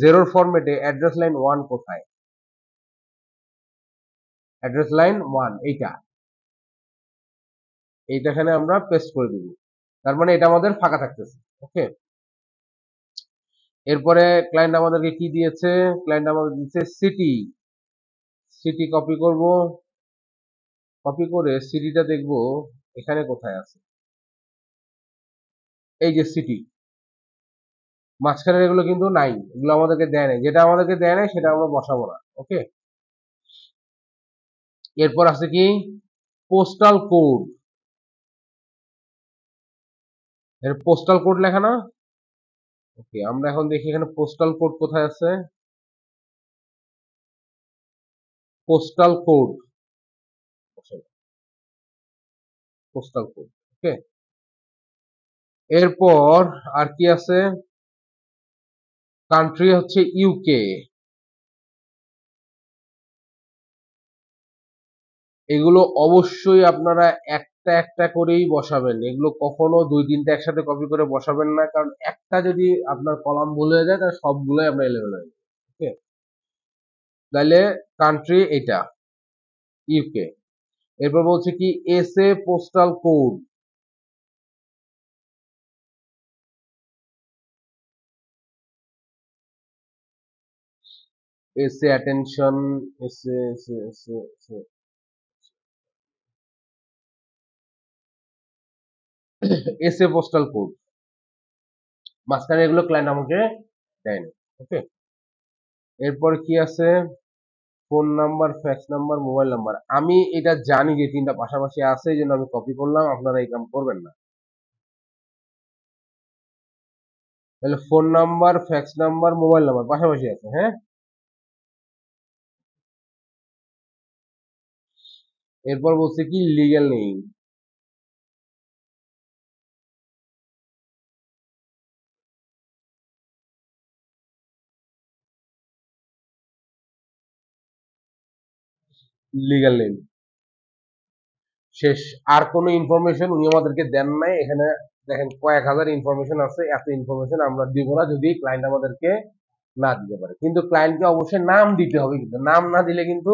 [SPEAKER 1] জেরোর ফরম্যাটে অ্যাড্রেস লাইন ওয়ান কোথায়? অ্যাড্রেস লাইন ওয়ান এইটা, এইটাখানে আমরা পেস্ট করে দিব। তার মানে এটা আমাদের ফাঁকা থাকতেছে। ওকে, এরপরে ক্লায়েন্ট আমাদেরকে কি দিয়েছে? ক্লায়েন্ট আমাদের দিচ্ছে সিটি। সিটি কপি করব, কপি করে সিটিটা দেখব এখানে কোথায় আছে। এই যে সিটি, মাঝখানের এগুলো কিন্তু নাই, এগুলো আমাদেরকে দেয় নাই। যেটা আমাদেরকে দেয় নাই সেটা আমরা বসাবো না। ওকে, এরপর আছে কি? Postal code. এর পোস্টাল কোড লেখা না? ওকে, আমরা এখন দেখি এখানে পোস্টাল কোড কোথায় আছে। Postal code, postal code. Okay, এরপর আর কি আছে? কান্ট্রি হচ্ছে ইউকে। এগুলো অবশ্যই আপনারা একটা একটা করেই বসাবেন, এগুলো কখনো দুই তিনটা একসাথে কপি করে বসাবেন না, কারণ একটা যদি আপনার কলাম ভুল হয়ে যায় তাহলে সবগুলোই আপনার এলোমেলো হয়ে যাবে। ওকে, তাহলে কান্ট্রি এটা ইউকে। এরপর বলছে কি? S A postal code. S A attention, S A S A postal code, মাঝখানে এগুলো ক্লায়েন্ট আমাকে দেয়নি। ওকে, এরপর কি আছে? Phone number, fax number, mobile number. আমি এটা জানি যে তিনটা পাশাপাশি আছে, এই জন্য আমি কপি করলাম, আপনারা এই কাম করবেন না। তাহলে phone number, fax number, mobile number পাশাপাশি আছে। হ্যাঁ, এরপর বলছে কি? Legal name. লিগ্যাল নেম শেষ। আর কোনো ইনফরমেশন উনি আমাদেরকে দেন নাই। এখানে দেখেন কয়েক হাজার ইনফরমেশন আছে, এত ইনফরমেশন আমরা দিব না যদি ক্লায়েন্ট আমাদেরকে না দিতে পারে। কিন্তু ক্লায়েন্টকে অবশ্যই নাম দিতে হবে, কিন্তু নাম না দিলে কিন্তু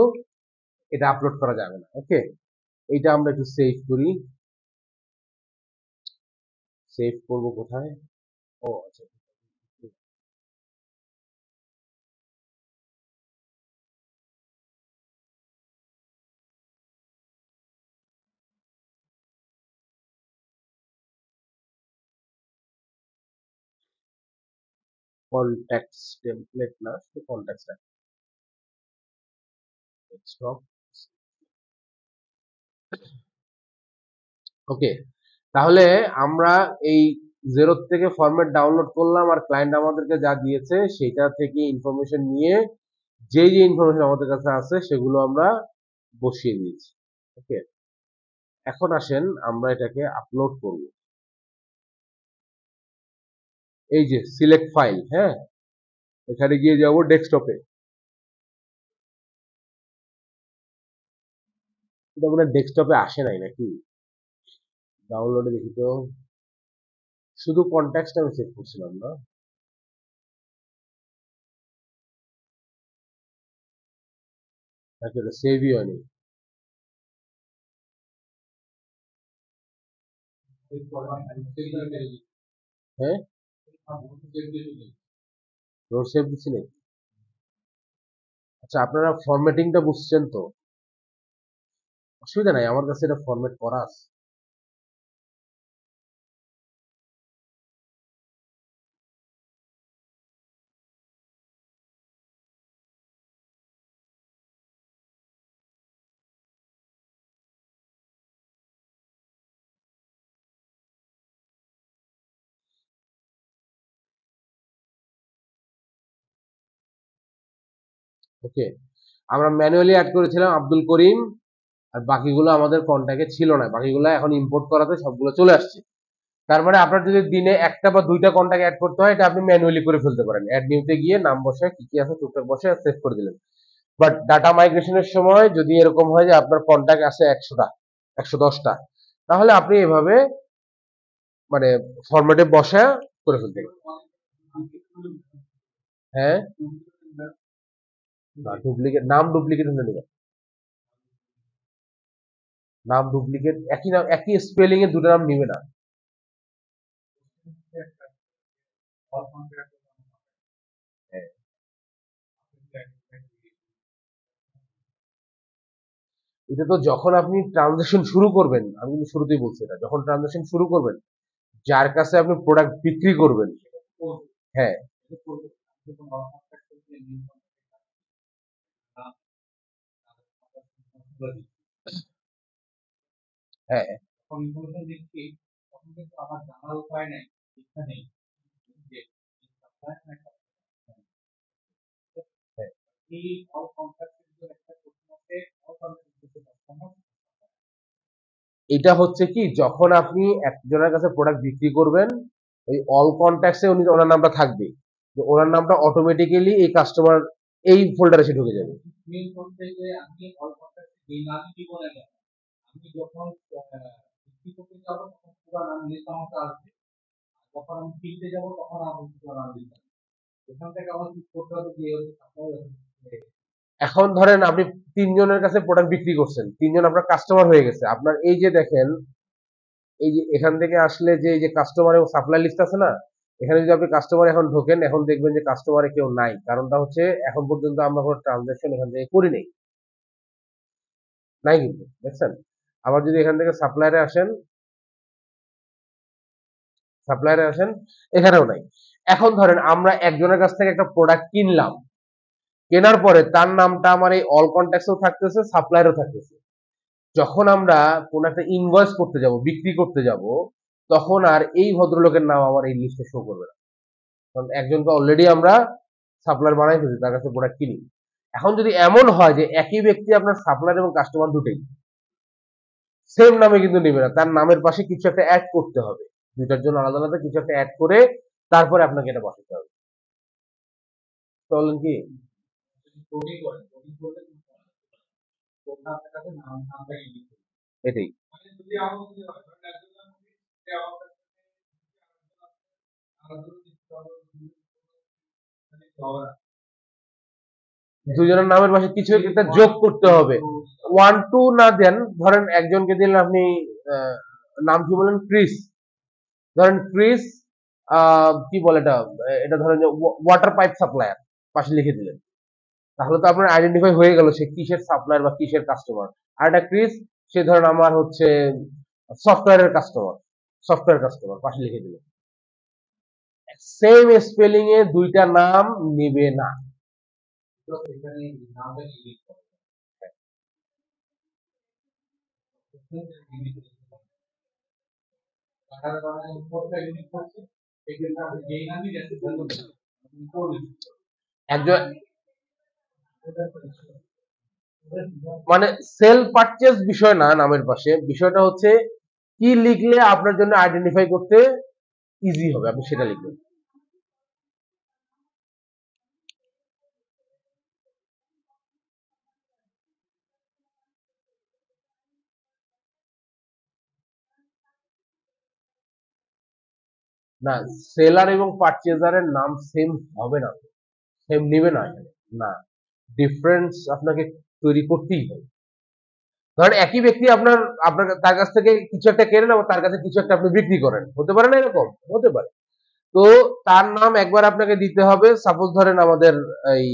[SPEAKER 1] এটা আপলোড করা যাবে না। ওকে, এইটা আমরা একটু সেভ করি। সেভ করব কোথায়? ও আচ্ছা, কন্ট্যাক্টস টেমপ্লেট না, শুধু কন্ট্যাক্টস ডেস্কটপ। ওকে, তাহলে আমরা এই জেরো থেকে ফরম্যাট ডাউনলোড করলাম, আর ক্লায়েন্ট আমাদেরকে যা দিয়েছে সেটা থেকে ইনফরমেশন নিয়ে যে যে ইনফরমেশন আমাদের কাছে আছে সেগুলো আমরা বসিয়ে দিয়েছি। ওকে, এখন আসেন আমরা এটাকে আপলোড করব। এই যে সিলেক্ট ফাইল, হ্যাঁ, এখানে গিয়ে যাব ডেস্কটপে। এটা মনে হয় ডেস্কটপে আসে নাই নাকি? ডাউনলোডে দেখি তো, শুধু কন্ট্যাক্টটা আমি সেভ করছিলাম না নাকি? ওটা সেভই হয়নি। হ্যাঁ, নোট সেভ দিছিলেন? আচ্ছা, আপনারা ফরম্যাটিংটা বুঝছেন তো? অসুবিধা নাই, আমার কাছে এটা ফরম্যাট করা আছে। ওকে, আমরা ম্যানুয়ালি অ্যাড করেছিলাম আব্দুল করিম, আর বাকিগুলো আমাদের কন্ট্যাক্টে ছিল না, বাকিগুলো এখন ইম্পোর্ট করাতে সবগুলো চলে আসছে। তার মানে আপনার যদি দিনে একটা বা দুইটা কন্ট্যাক্ট অ্যাড করতে হয়, এটা আপনি ম্যানুয়ালি করে ফেলতে পারেন। অ্যাড নিউতে গিয়ে নাম বসে কি কি আছে টুকটাক বসে সেভ করে দিলেন। বাট ডাটা মাইগ্রেশনের সময় যদি এরকম হয় যে আপনার কন্ট্যাক্ট আছে 100টা, 110টা, তাহলে আপনি এভাবে মানে ফরম্যাটে বসা করে ফেলতে পারেন। হ্যাঁ, ডুপ্লিকেট নাম, ডুপ্লিকেট হলে নেবেন। নাম ডুপ্লিকেট, একই নাম একই স্পেলিং এ দুটো নাম নিবে না। হ্যাঁ, এটা তো যখন আপনি ট্রানজাকশন শুরু করবেন, আমি কিন্তু শুরুতেই বলছি, এটা যখন ট্রানজাকশন শুরু করবেন, যার কাছে আপনি প্রোডাক্ট বিক্রি করবেন, হ্যাঁ, হ্যাঁ, হ্যাঁ, এটা হচ্ছে কি, যখন আপনি একজনের কাছে প্রোডাক্ট বিক্রি করবেন, ওই অল কন্ট্যাক্টসে উনি ওনার নামটা থাকবে, যে ওনার নামটা অটোমেটিক্যালি এই কাস্টমার এই ফোল্ডারে এসে ঢুকে যাবে। এখন ধরেন আপনি তিনজনের কাছে প্রোডাক্ট বিক্রি করছেন, তিনজন আপনার কাস্টমার হয়ে গেছে। আপনার এই যে দেখেন, এই যে এখান থেকে আসলে যে এই যে কাস্টমার এবং সাপ্লাই লিস্ট আছে না, এখানে যদি আপনি কাস্টমার এখন ঢোকেন, এখন দেখবেন যে কাস্টমারে কেউ নাই। কারণটা হচ্ছে এখন পর্যন্ত আমরা কোনো ট্রানজাকশন এখান থেকে করি নাই, নাই কিন্তু, দেখছেন? আবার যদি এখান থেকে সাপ্লায়ারে আসেন, সাপ্লায়ারে আসেন, এখানেও নাই। এখন ধরেন আমরা একজনের কাছ থেকে একটা প্রোডাক্ট কিনলাম, কেনার পরে তার নামটা আমার এই অল কন্ট্যাক্টসেও থাকতেছে, সাপ্লায়ারও থাকতেছে। যখন আমরা কোন একটা ইনভয়েস করতে যাব, বিক্রি করতে যাব, তখন আর এই ভদ্রলোকের নাম আমার এই লিস্টে শো করবে না, কারণ একজনকে অলরেডি আমরা সাপ্লায়ার বানাই ফেলছি, তার কাছে প্রোডাক্ট কিনি। এখন যদি এমন হয় যে একই ব্যক্তি আপনার সাপ্লায়ার এবং কাস্টমার দুটোই সেম নামে, কিন্তু নেবে না, তার নামের পাশে কিছু একটা অ্যাড করতে হবে, দুইটার জন্য আলাদা আলাদা কিছু একটা অ্যাড করে তারপরে আপনাকে এটা বসাতে হবে। বলেন কি? এটাই। দুজনের নামের পাশে কিছু একটা যোগ করতে হবে। 1 2 না দেন, ধরেন একজনকে দিলেন আপনি আহ, নাম কি বলেন, ক্রিস। ধরেন ক্রিস কি বলে এটা, এটা ধরেন যে ওয়াটার পাইপ সাপ্লায়ার পাশে লিখে দিলেন, তাহলে তো আপনার আইডেন্টিফাই হয়ে গেল সে কিসের সাপ্লায়ার বা কিসের কাস্টমার। আর একটা ক্রিস, সে ধরেন আমার হচ্ছে সফটওয়্যারের কাস্টমার, সফটওয়্যার কাস্টমার পাশে লিখে দিলেন। সেম স্পেলিং এ দুইটা নাম নিবে না। একজন মানে সেল পারচেজ বিষয় না নামের পাশে, বিষয়টা হচ্ছে কি লিখলে আপনার জন্য আইডেন্টিফাই করতে ইজি হবে, আপনি সেটা লিখবেন। না, সেলার এবং পারচেজারের নাম সেম হবে না, সেম নিবে না এখানে। না, ডিফারেন্স আপনাকে তৈরি করতেই হবে। ধরেন একই ব্যক্তি আপনার আপনার তার কাছ থেকে কিছু একটা কেনেন এবং তার কাছে কিছু একটা আপনি বিক্রি করেন, হতে পারে না এরকম? হতে পারে। তো তার নাম একবার আপনাকে দিতে হবে, সাপোজ ধরেন আমাদের এই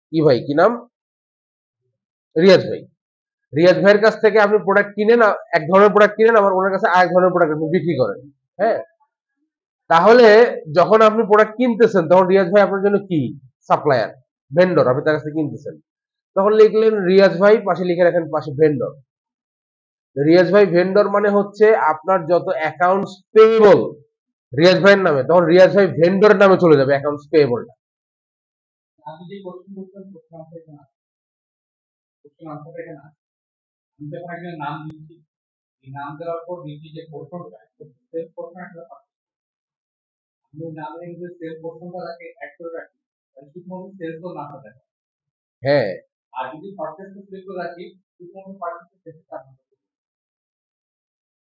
[SPEAKER 1] কি ভাই কি নাম, রিয়াজ ভাই। রিয়াজ ভাইয়ের কাছ থেকে আপনি প্রোডাক্ট কিনেন, এক ধরনের প্রোডাক্ট কিনেন, আবার ওনার কাছে আরেক ধরনের প্রোডাক্ট আপনি বিক্রি করেন। হ্যাঁ, তাহলে যখন আপনি প্রোডাক্ট কিনতেছেন তখন রিয়াজ ভাই আপনার জন্য কি, সাপ্লায়ার, ভেন্ডর, আপনি তার কাছে কিনতেছেন। তখন লিখলেন রিয়াজ ভাই, পাশে লিখে রাখেন পাশে ভেন্ডর। রিয়াজ ভাই ভেন্ডর মানে হচ্ছে আপনার যত অ্যাকাউন্টস পেয়েবল রিয়াজ ভাইয়ের নামে, তখন রিয়াজ ভাই ভেন্ডরের নামে চলে যাবে অ্যাকাউন্টস পেয়েবলটা। হ্যাঁ,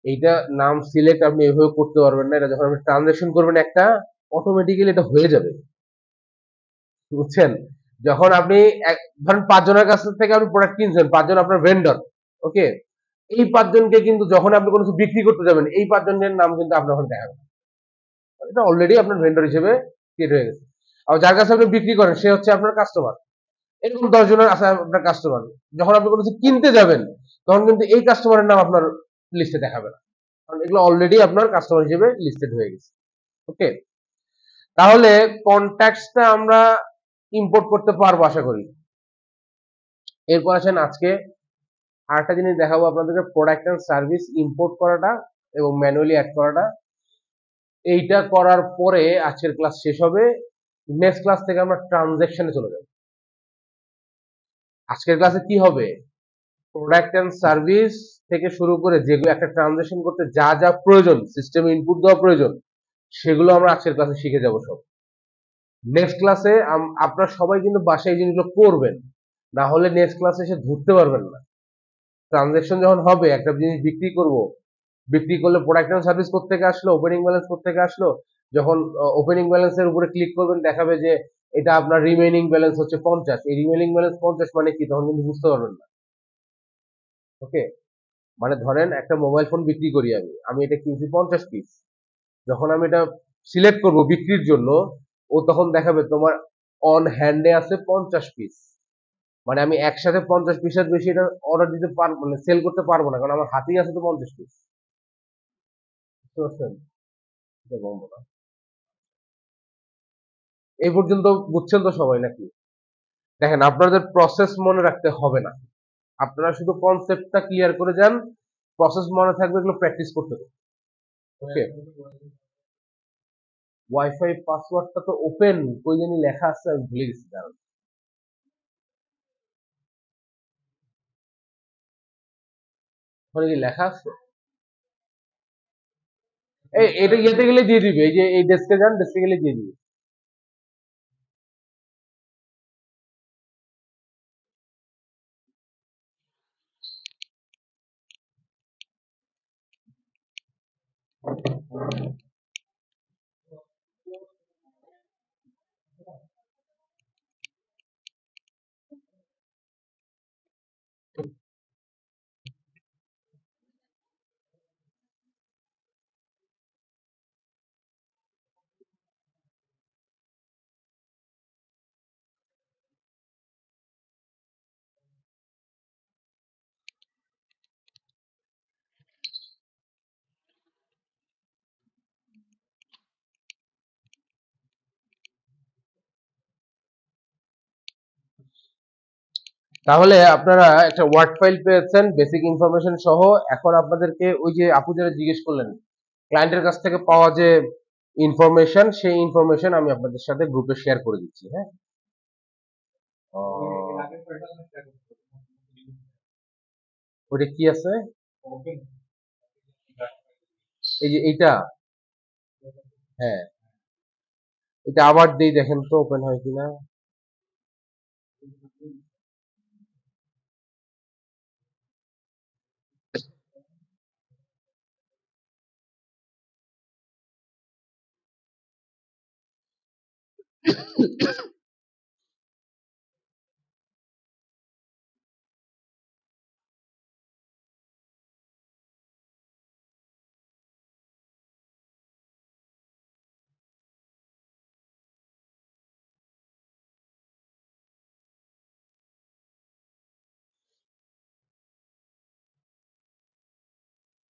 [SPEAKER 1] এইটা নাম সিলেক্ট আপনি এভাবে করতে পারবেন না, এটা যখন আপনি ট্রানজাকশন করবেন একটা, অটোমেটিক্যালি এটা হয়ে যাবে, বুঝছেন? যখন আপনি ধরেন 5 জনের কাছ থেকে আপনি প্রোডাক্ট কিনছেন, 5 জন আপনার ভেন্ডর, ওকে। এই 5 জনকে কিন্তু যখন আপনি কোনো কিছু বিক্রি করতে যাবেন, এই 5 জনের নাম কিন্তু আপনার ওখানে দেখাবে না। এটা অলরেডি আপনার ভেন্ডর হিসেবে ক্রিয়েট হয়ে গেছে। আর যার কাছে আপনি বিক্রি করেন সে হচ্ছে আপনার কাস্টমার। এরকম 10 জনের আছে আপনার কাস্টমার। যখন আপনি কোনো কিছু কিনতে যাবেন তখন কিন্তু এই কাস্টমারের নাম আপনার লিস্টে দেখাবে না, কারণ এগুলো অলরেডি আপনার কাস্টমার হিসেবে লিস্টেড হয়ে গেছে। ওকে, তাহলে কন্ট্যাক্টসটা আমরা ইম্পোর্ট করতে পারবো আশা করি। এরপর আসেন আজকে আরেকটা জিনিস দেখাবো আপনাদেরকে, প্রোডাক্ট এন্ড সার্ভিস ইম্পোর্ট করাটা এবং ম্যানুয়ালি অ্যাড করাটা। এইটা করার পরে আজকের ক্লাস শেষ হবে। নেক্সট ক্লাস থেকে আমরা ট্রানজেকশনে চলে যাব। আজকের ক্লাসে কি হবে, প্রোডাক্ট এন্ড সার্ভিস থেকে শুরু করে যেগুলো একটা ট্রানজেকশন করতে যা যা প্রয়োজন, সিস্টেমে ইনপুট দেওয়া প্রয়োজন, সেগুলো আমরা আজকের ক্লাসে শিখে যাব সব। নেক্সট ক্লাসে আপনারা সবাই কিন্তু বাসায় এই জিনিসগুলো করবেন, না হলে নেক্সট ক্লাসে এসে ধরতে পারবেন না। ট্রানজেকশন যখন হবে, একটা জিনিস বিক্রি করব, বিক্রি করলে প্রোডাক্ট এন্ড সার্ভিস কোত্থেকে আসলো, ওপেনিং ব্যালেন্স কোত্থেকে আসলো, যখন ওপেনিং ব্যালেন্সের উপরে ক্লিক করবেন দেখাবে যে এটা আপনার রিমেইনিং ব্যালেন্স হচ্ছে 50, এই রিমেইনিং ব্যালেন্স 50 মানে কি, তখন কিন্তু বুঝতে পারবেন না। ওকে, মানে ধরেন একটা মোবাইল ফোন বিক্রি করি আমি, আমি এটা কিনছি 50 পিস, যখন আমি এটা সিলেক্ট করব বিক্রির জন্য, ও তখন দেখাবে তোমার অন হ্যান্ডে আছে 50 পিস, মানে আমি একসাথে 50 পিসের বেশি এটা অর্ডার দিতে পারবো, মানে সেল করতে পারবো না, কারণ আমার হাতেই আছে তো 50 পিস। বুঝতে পারছেন? এটা বলবো না। এই পর্যন্ত বুঝছেন তো সবাই নাকি? দেখেন, আপনাদের প্রসেস মনে রাখতে হবে না, আপনারা শুধু কনসেপ্টটা ক্লিয়ার করে যান, প্রসেস মনে থাকবে, এগুলো প্র্যাকটিস করতে হবে। ওকে, ওয়াইফাই পাসওয়ার্ডটা তো ওপেন কই জানি লেখা আছে, আমি ভুলে গেছি, দাঁড়ান। ওখানে কি লেখা আছে? এই এটা ইয়েতে গেলে দিয়ে দিবে, এই যে এই ডেস্কে যান, ডেস্কে গেলে দিয়ে দিবে। তাহলে আপনারা একটা ওয়ার্ড ফাইল পেয়েছেন বেসিক ইনফরমেশন সহ। এখন আপনাদেরকে ওই যে আপু যারা জিজ্ঞেস করলেন ক্লায়েন্টের কাছ থেকে পাওয়া যে ইনফরমেশন, সেই ইনফরমেশন আমি আপনাদের সাথে গ্রুপে শেয়ার করে দিচ্ছি। হ্যাঁ, ওটা কি আছে? এই যে এইটা, হ্যাঁ, এটা আবার দেই, দেখেন তো ওপেন হয় কিনা।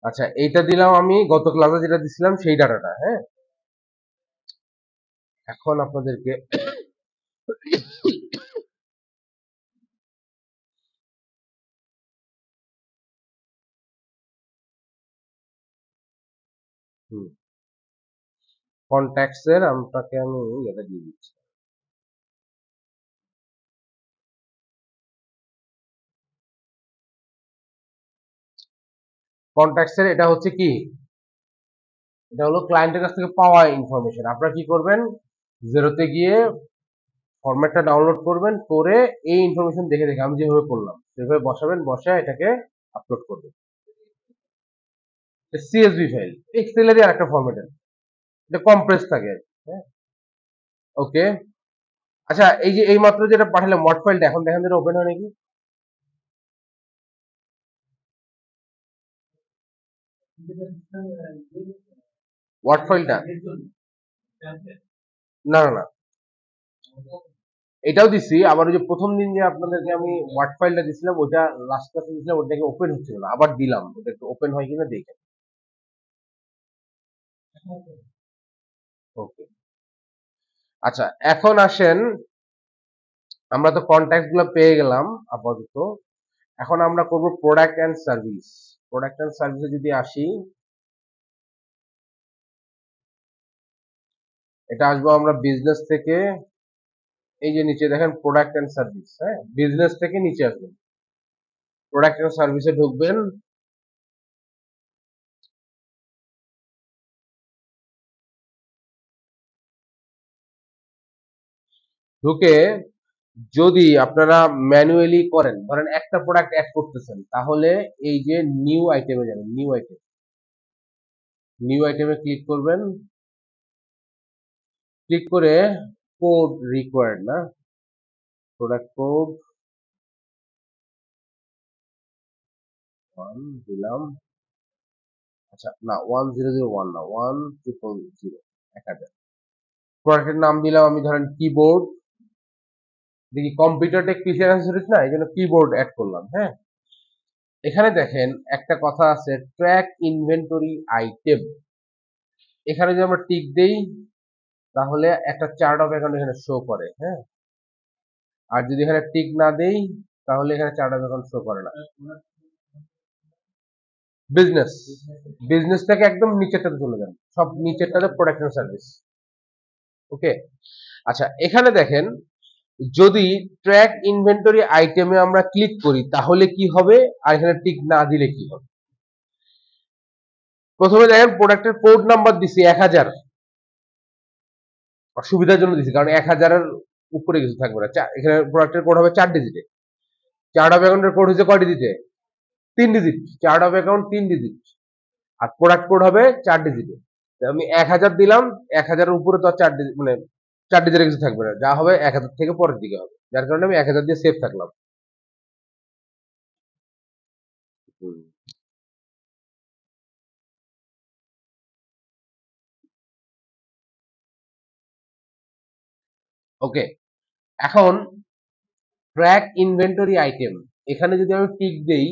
[SPEAKER 1] আচ্ছা, এইটা দিলাম আমি গত ক্লাসে যেটা দিছিলাম সেই ডাটাটা। হ্যাঁ, এখন আপনাদেরকে কন্ট্যাক্টস এর আপনাকে আমি এটা দিয়ে দিচ্ছি। কন্ট্যাক্টস এর এটা হচ্ছে কি, এটা হলো ক্লায়েন্টের কাছ থেকে পাওয়া ইনফরমেশন। আপনারা কি করবেন, জেরোতে গিয়ে ফরম্যাটটা ডাউনলোড করবেন, করে এই ইনফরমেশন দেখে দেখে আমি যেভাবে করলাম সেভাবে বসাবেন, বসে এটাকে আপলোড করবেন। সিএসভি ফাইল এক্সেলেরই আর একটা ফরম্যাটের, এটা কম্প্রেস থাকে। হ্যাঁ, ওকে। আচ্ছা, এই যে এই মাত্র যেটা পাঠালাম ওয়ার্ড ফাইলটা, এখন দেখেন যেটা ওপেন হয় নাকি। ওয়ার্ড ফাইলটা, না না না, এটাও দিছি। আবার ওই যে প্রথম দিন যে আপনাদেরকে আমি ওয়ার্ড ফাইলটা দিছিলাম, ওটা লাস্ট ক্লাসে দিছিলাম, ওটাকে ওপেন হচ্ছিল না, আবার দিলাম, ওটা একটু ওপেন হয় কিনা দেখেন। ওকে, আচ্ছা, এখন আসেন, আমরা তো কন্ট্যাক্ট গুলো পেয়ে গেলাম আপাতত। এখন আমরা করব product and service. Product and সার্ভিসে যদি আসি, এটা আসবো আমরা বিজনেস থেকে। এই যে নিচে দেখেন প্রোডাক্ট এন্ড সার্ভিস, হ্যাঁ, বিজনেস থেকে নিচে আসবেন, প্রোডাক্ট এন্ড সার্ভিসে ঢুকবেন। ঢুকে যদি আপনারা ম্যানুয়ালি করেন, ধরেন একটা প্রোডাক্ট অ্যাড করতেছেন, তাহলে এই যে নিউ আইটেমে যাবেন, নিউ আইটেম, নিউ আইটেমে ক্লিক করবেন। ক্লিক করে কোড রিকোয়ার্ড না, প্রোডাক্ট কোড 1 দিলাম। আচ্ছা না, 1001 না, 1000, 1000। প্রোডাক্টের নাম দিলাম আমি ধরেন কিবোর্ড। দেখি কম্পিউটার টেক পিসি অ্যাক্সেসরিজ না, এই জন্য কিবোর্ড অ্যাড করলাম। হ্যাঁ, এখানে দেখেন একটা কথা আছে, ট্র্যাক ইনভেন্টরি আইটেম। এখানে যদি আমরা টিক দেই, তাহলে একটা চার্ট অফ অ্যাকাউন্ট এখানে শো করে। হ্যাঁ, আর যদি এখানে টিক না দেই, তাহলে এখানে চার্ট অফ অ্যাকাউন্ট শো করে না। বিজনেস, বিজনেস থেকে একদম নিচেরটাতে চলে যান, সব নিচেরটাতে প্রোডাক্ট এন্ড সার্ভিস। ওকে, আচ্ছা, এখানে দেখেন যদি ট্র্যাক ইনভেন্টরি আইটেমে আমরা ক্লিক করি তাহলে কি হবে, আর এখানে টিক না দিলে কি হবে। প্রথমে দেখেন প্রোডাক্টের কোড নাম্বার দিছি 1000, সুবিধার জন্য দিছি, কারণ 1000-এর উপরে কিছু থাকবে না। এখানে প্রোডাক্টের কোড হবে 4 ডিজিটে। চার্ট অফ অ্যাকাউন্টের কোড হচ্ছে কয় ডিজিটে? 3 digit. Chart of account 3 digit. আর প্রোডাক্ট কোড হবে 4 ডিজিটের। আমি 1000 দিলাম, 1000-এর উপরে তো আর 4 ডিজিট মানে 4 ডিজিটের কিছু থাকবে না, যা হবে 1000 থেকে পরের দিকে হবে, যার কারণে আমি 1000 দিয়ে সেভ থাকলাম। ওকে, এখন ট্র্যাক ইনভেন্টরি আইটেম, এখানে যদি আমি টিক দেই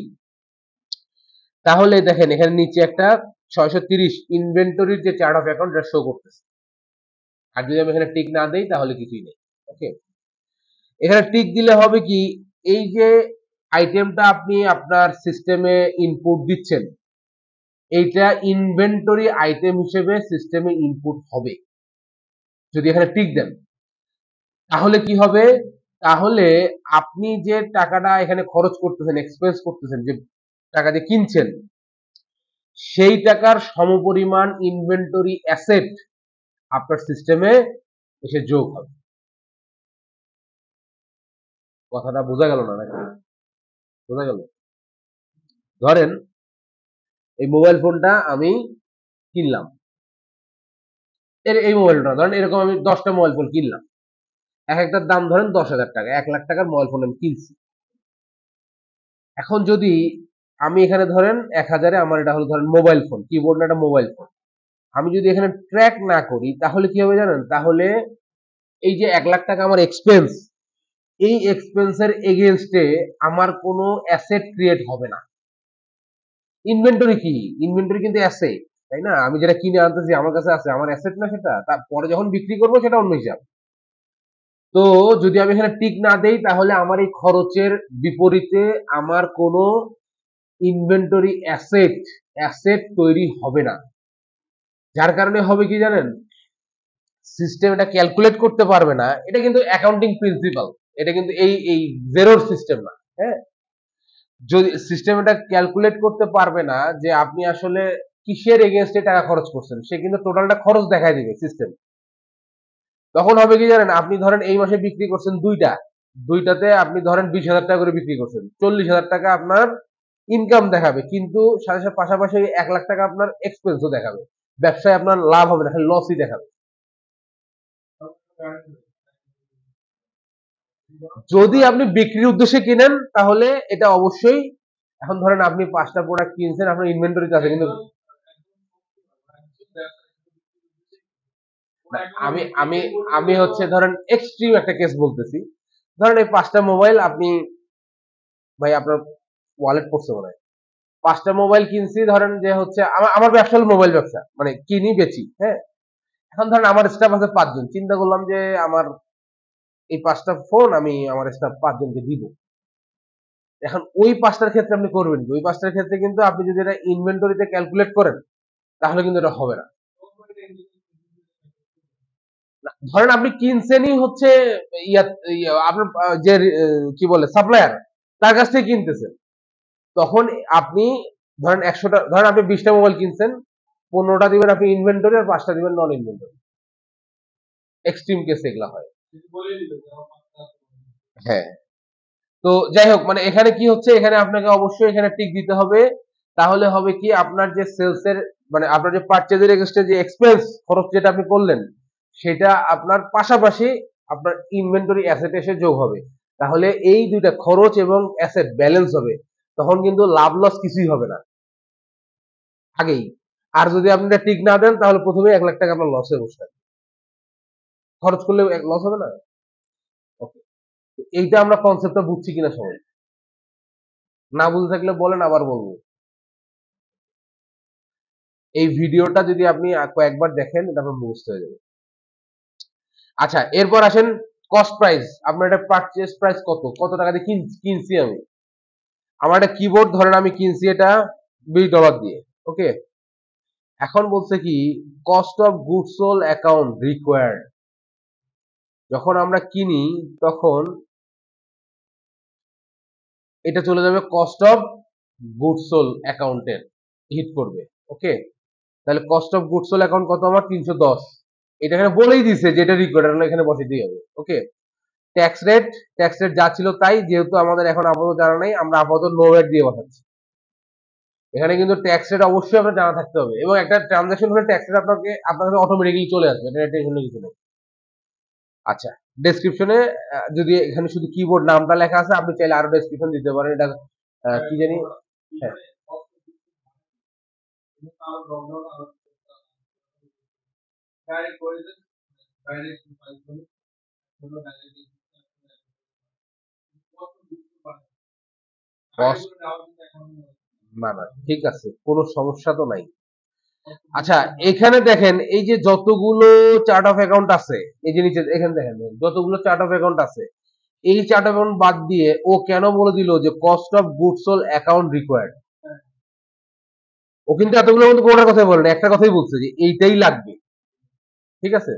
[SPEAKER 1] তাহলে দেখেন এখানে নিচে একটা 630 ইনভেন্টরির যে চার্ট অফ অ্যাকাউন্ট শো করতেছে। আর যদি আমি এখানে টিক না দেই তাহলে কিছুই নেই। ওকে, এখানে টিক দিলে হবে কি, এই যে আইটেমটা আপনি আপনার সিস্টেমে ইনপুট দিচ্ছেন, এইটা ইনভেন্টরি আইটেম হিসেবে সিস্টেমে ইনপুট হবে। যদি এখানে টিক দেন তাহলে কি হবে, তাহলে আপনি যে টাকাটা এখানে খরচ করতেছেন, এক্সপেন্স করতেছেন, যে টাকা দিয়ে কিনছেন, সেই টাকার সমপরিমাণ ইনভেন্টরি অ্যাসেট আপনার সিস্টেমে এসে যোগ হবে। কথাটা বোঝা গেল না নাকি? বোঝা গেল? ধরেন এই মোবাইল ফোনটা আমি কিনলাম, এই মোবাইলটা ধরেন এরকম আমি 10টা মোবাইল ফোন কিনলাম, এক একটার দাম ধরেন 10,000 টাকা, 1 লাখ টাকার মোবাইল ফোন আমি কিনছি। এখন যদি আমি এখানে ধরেন 1000-এ আমার এটা হলো ধরেন মোবাইল ফোন, কিবোর্ড না, একটা মোবাইল ফোন, আমি যদি এখানে ট্র্যাক না করি তাহলে কি হবে জানেন, তাহলে এই যে 1 লাখ টাকা আমার এক্সপেন্স, এই এক্সপেন্সের এগেনস্টে আমার কোনো অ্যাসেট ক্রিয়েট হবে না। ইনভেন্টরি কি, ইনভেন্টরি কিন্তু অ্যাসেট, তাই না? আমি যেটা কিনে আনতেছি আমার কাছে আছে, আমার অ্যাসেট না সেটা? তারপরে যখন বিক্রি করবো সেটা অন্য হিসাব। তো যদি আমি এখানে টিক না দেই তাহলে আমার এই খরচের বিপরীতে আমার কোনো ইনভেন্টরি অ্যাসেট তৈরি হবে না। যার কারণে হবে কি জানেন, সিস্টেম এটা ক্যালকুলেট করতে পারবে না। এটা কিন্তু অ্যাকাউন্টিং প্রিন্সিপাল, এটা কিন্তু এই জেরোর সিস্টেম না। হ্যাঁ, যদি সিস্টেম এটা ক্যালকুলেট করতে পারবে না যে আপনি আসলে কিসের এগেনস্টে টাকা খরচ করছেন, সে কিন্তু টোটালটা খরচ দেখায় দিবে সিস্টেম। তখন হবে কি জানেন, আপনি ধরেন এই মাসে বিক্রি করছেন দুইটাতে আপনি ধরেন 20,000 টাকা করে বিক্রি করছেন, 40,000 টাকা আপনার ইনকাম দেখাবে, কিন্তু সাথে সাথে পাশাপাশি 1 লাখ টাকা আপনার এক্সপেন্সও দেখাবে। ব্যবসায় আপনার লাভ হবে না, খালি লসই দেখাবে। যদি আপনি বিক্রির উদ্দেশ্যে কিনেন তাহলে এটা অবশ্যই, এখন ধরেন আপনি 5টা প্রোডাক্ট কিনছেন, আপনার ইনভেন্টরিতে আছে, কিন্তু না, আমি আমি আমি হচ্ছে ধরেন এক্সট্রিম একটা কেস বলতেছি। ধরেন এই 5টা মোবাইল আপনি, ভাই আপনার ওয়ালেট পড়ছে মনে হয়, 5টা মোবাইল কিনছি, ধরেন যে হচ্ছে আমার আমার ব্যবসা হলো মোবাইল ব্যবসা, মানে কিনি বেচি। হ্যাঁ, এখন ধরেন আমার স্টাফ আছে 5 জন, চিন্তা করলাম যে আমার এই 5টা ফোন আমি আমার স্টাফ 5 জনকে দিব। এখন ওই 5টার ক্ষেত্রে আপনি করবেন কি, ওই 5টার ক্ষেত্রে কিন্তু আপনি যদি এটা ইনভেন্টরিতে ক্যালকুলেট করেন তাহলে কিন্তু এটা হবে না। ধরেন আপনি কিনছেনই হচ্ছে আপনার যে কি বলে সাপ্লায়ার, তার কাছ থেকে কিনতেছেন, তখন আপনি ধরেন 100টা, ধরেন আপনি 20টা মোবাইল কিনছেন, 15টা দিবেন আপনি ইনভেন্টরি আর 5টা দিবেন নন ইনভেন্টরি। এক্সট্রিম কেস এগুলা হয়। হ্যাঁ, তো যাই হোক, মানে এখানে কি হচ্ছে, এখানে আপনাকে অবশ্যই এখানে টিক দিতে হবে। তাহলে হবে কি, আপনার যে সেলস এর মানে আপনার যে পারচেজের এগেইনস্টে যে এক্সপেন্স খরচ যেটা আপনি করলেন, সেটা আপনার পাশাপাশি আপনার ইনভেন্টরি অ্যাসেট এসে যোগ হবে। তাহলে এই দুইটা খরচ এবং অ্যাসেট ব্যালেন্স হবে, তখন কিন্তু লাভ লস কিছুই হবে না আগেই। আর যদি আপনি এটা টিক না দেন তাহলে প্রথমে 1 লাখ টাকা আপনার লস হয়ে বসে থাকবে। খরচ করলে লস হবে না? ওকে, এইটা আমরা কনসেপ্টটা বুঝছি কিনা সবাই? না বুঝে থাকলে বলেন, আবার বলবো। এই ভিডিওটা যদি আপনি কয়েকবার দেখেন তারপর মুখস্থ হয়ে যাবে। আচ্ছা, এরপর আসেন কস্ট প্রাইস। আপনার এটা পারচেজ প্রাইস কত, কত টাকা দিয়ে কিনছি আমি। আমার একটা কিবোর্ড ধরেন আমি কিনছি এটা $20 দিয়ে। ওকে, এখন বলছে কি, cost of goods sold account required. যখন আমরা কিনি তখন এটা চলে যাবে কস্ট অফ গুডস সোল্ড অ্যাকাউন্টের, হিট করবে। ওকে, তাহলে cost of goods sold account কত আমার, 310। এটা এখানে বলেই দিছে যে এটা রিকোয়ার্ড, এখানে বসে দিয়ে হবে। ওকে, ট্যাক্স রেট যা ছিল তাই, যেহেতু আমাদের এখন আপাতত জানা নাই, আমরা আপাতত নো রেট দিয়ে বসাচ্ছি। এখানে কিন্তু ট্যাক্স রেট অবশ্যই আপনার জানা থাকতে হবে, এবং একটা ট্রানজাকশন হলে ট্যাক্স রেট আপনার কাছে অটোমেটিক্যালি চলে আসবে, এটা টেনশনের কিছু নেই। আচ্ছা, ডেসক্রিপশনে যদি এখানে শুধু কিবোর্ড নামটা লেখা আছে, আপনি চাইলে আরো ডেসক্রিপশন দিতে পারেন। এটা কি জানি, হ্যাঁ, কস্ট, না না ঠিক আছে, কোনো সমস্যা তো নাই। আচ্ছা, এখানে দেখেন এই যে যতগুলো চার্ট অফ অ্যাকাউন্ট আছে, এই যে নিচে এখানে দেখেন যতগুলো চার্ট অফ অ্যাকাউন্ট আছে, এই চার্ট অফ অ্যাকাউন্ট বাদ দিয়ে ও কেন বলে দিল যে cost of goods sold account required? ও কিন্তু এতগুলো মধ্যে কোনোটার কথাই বলে না, একটা কথাই বলছে যে এইটাই লাগবে। ঠিক আছে,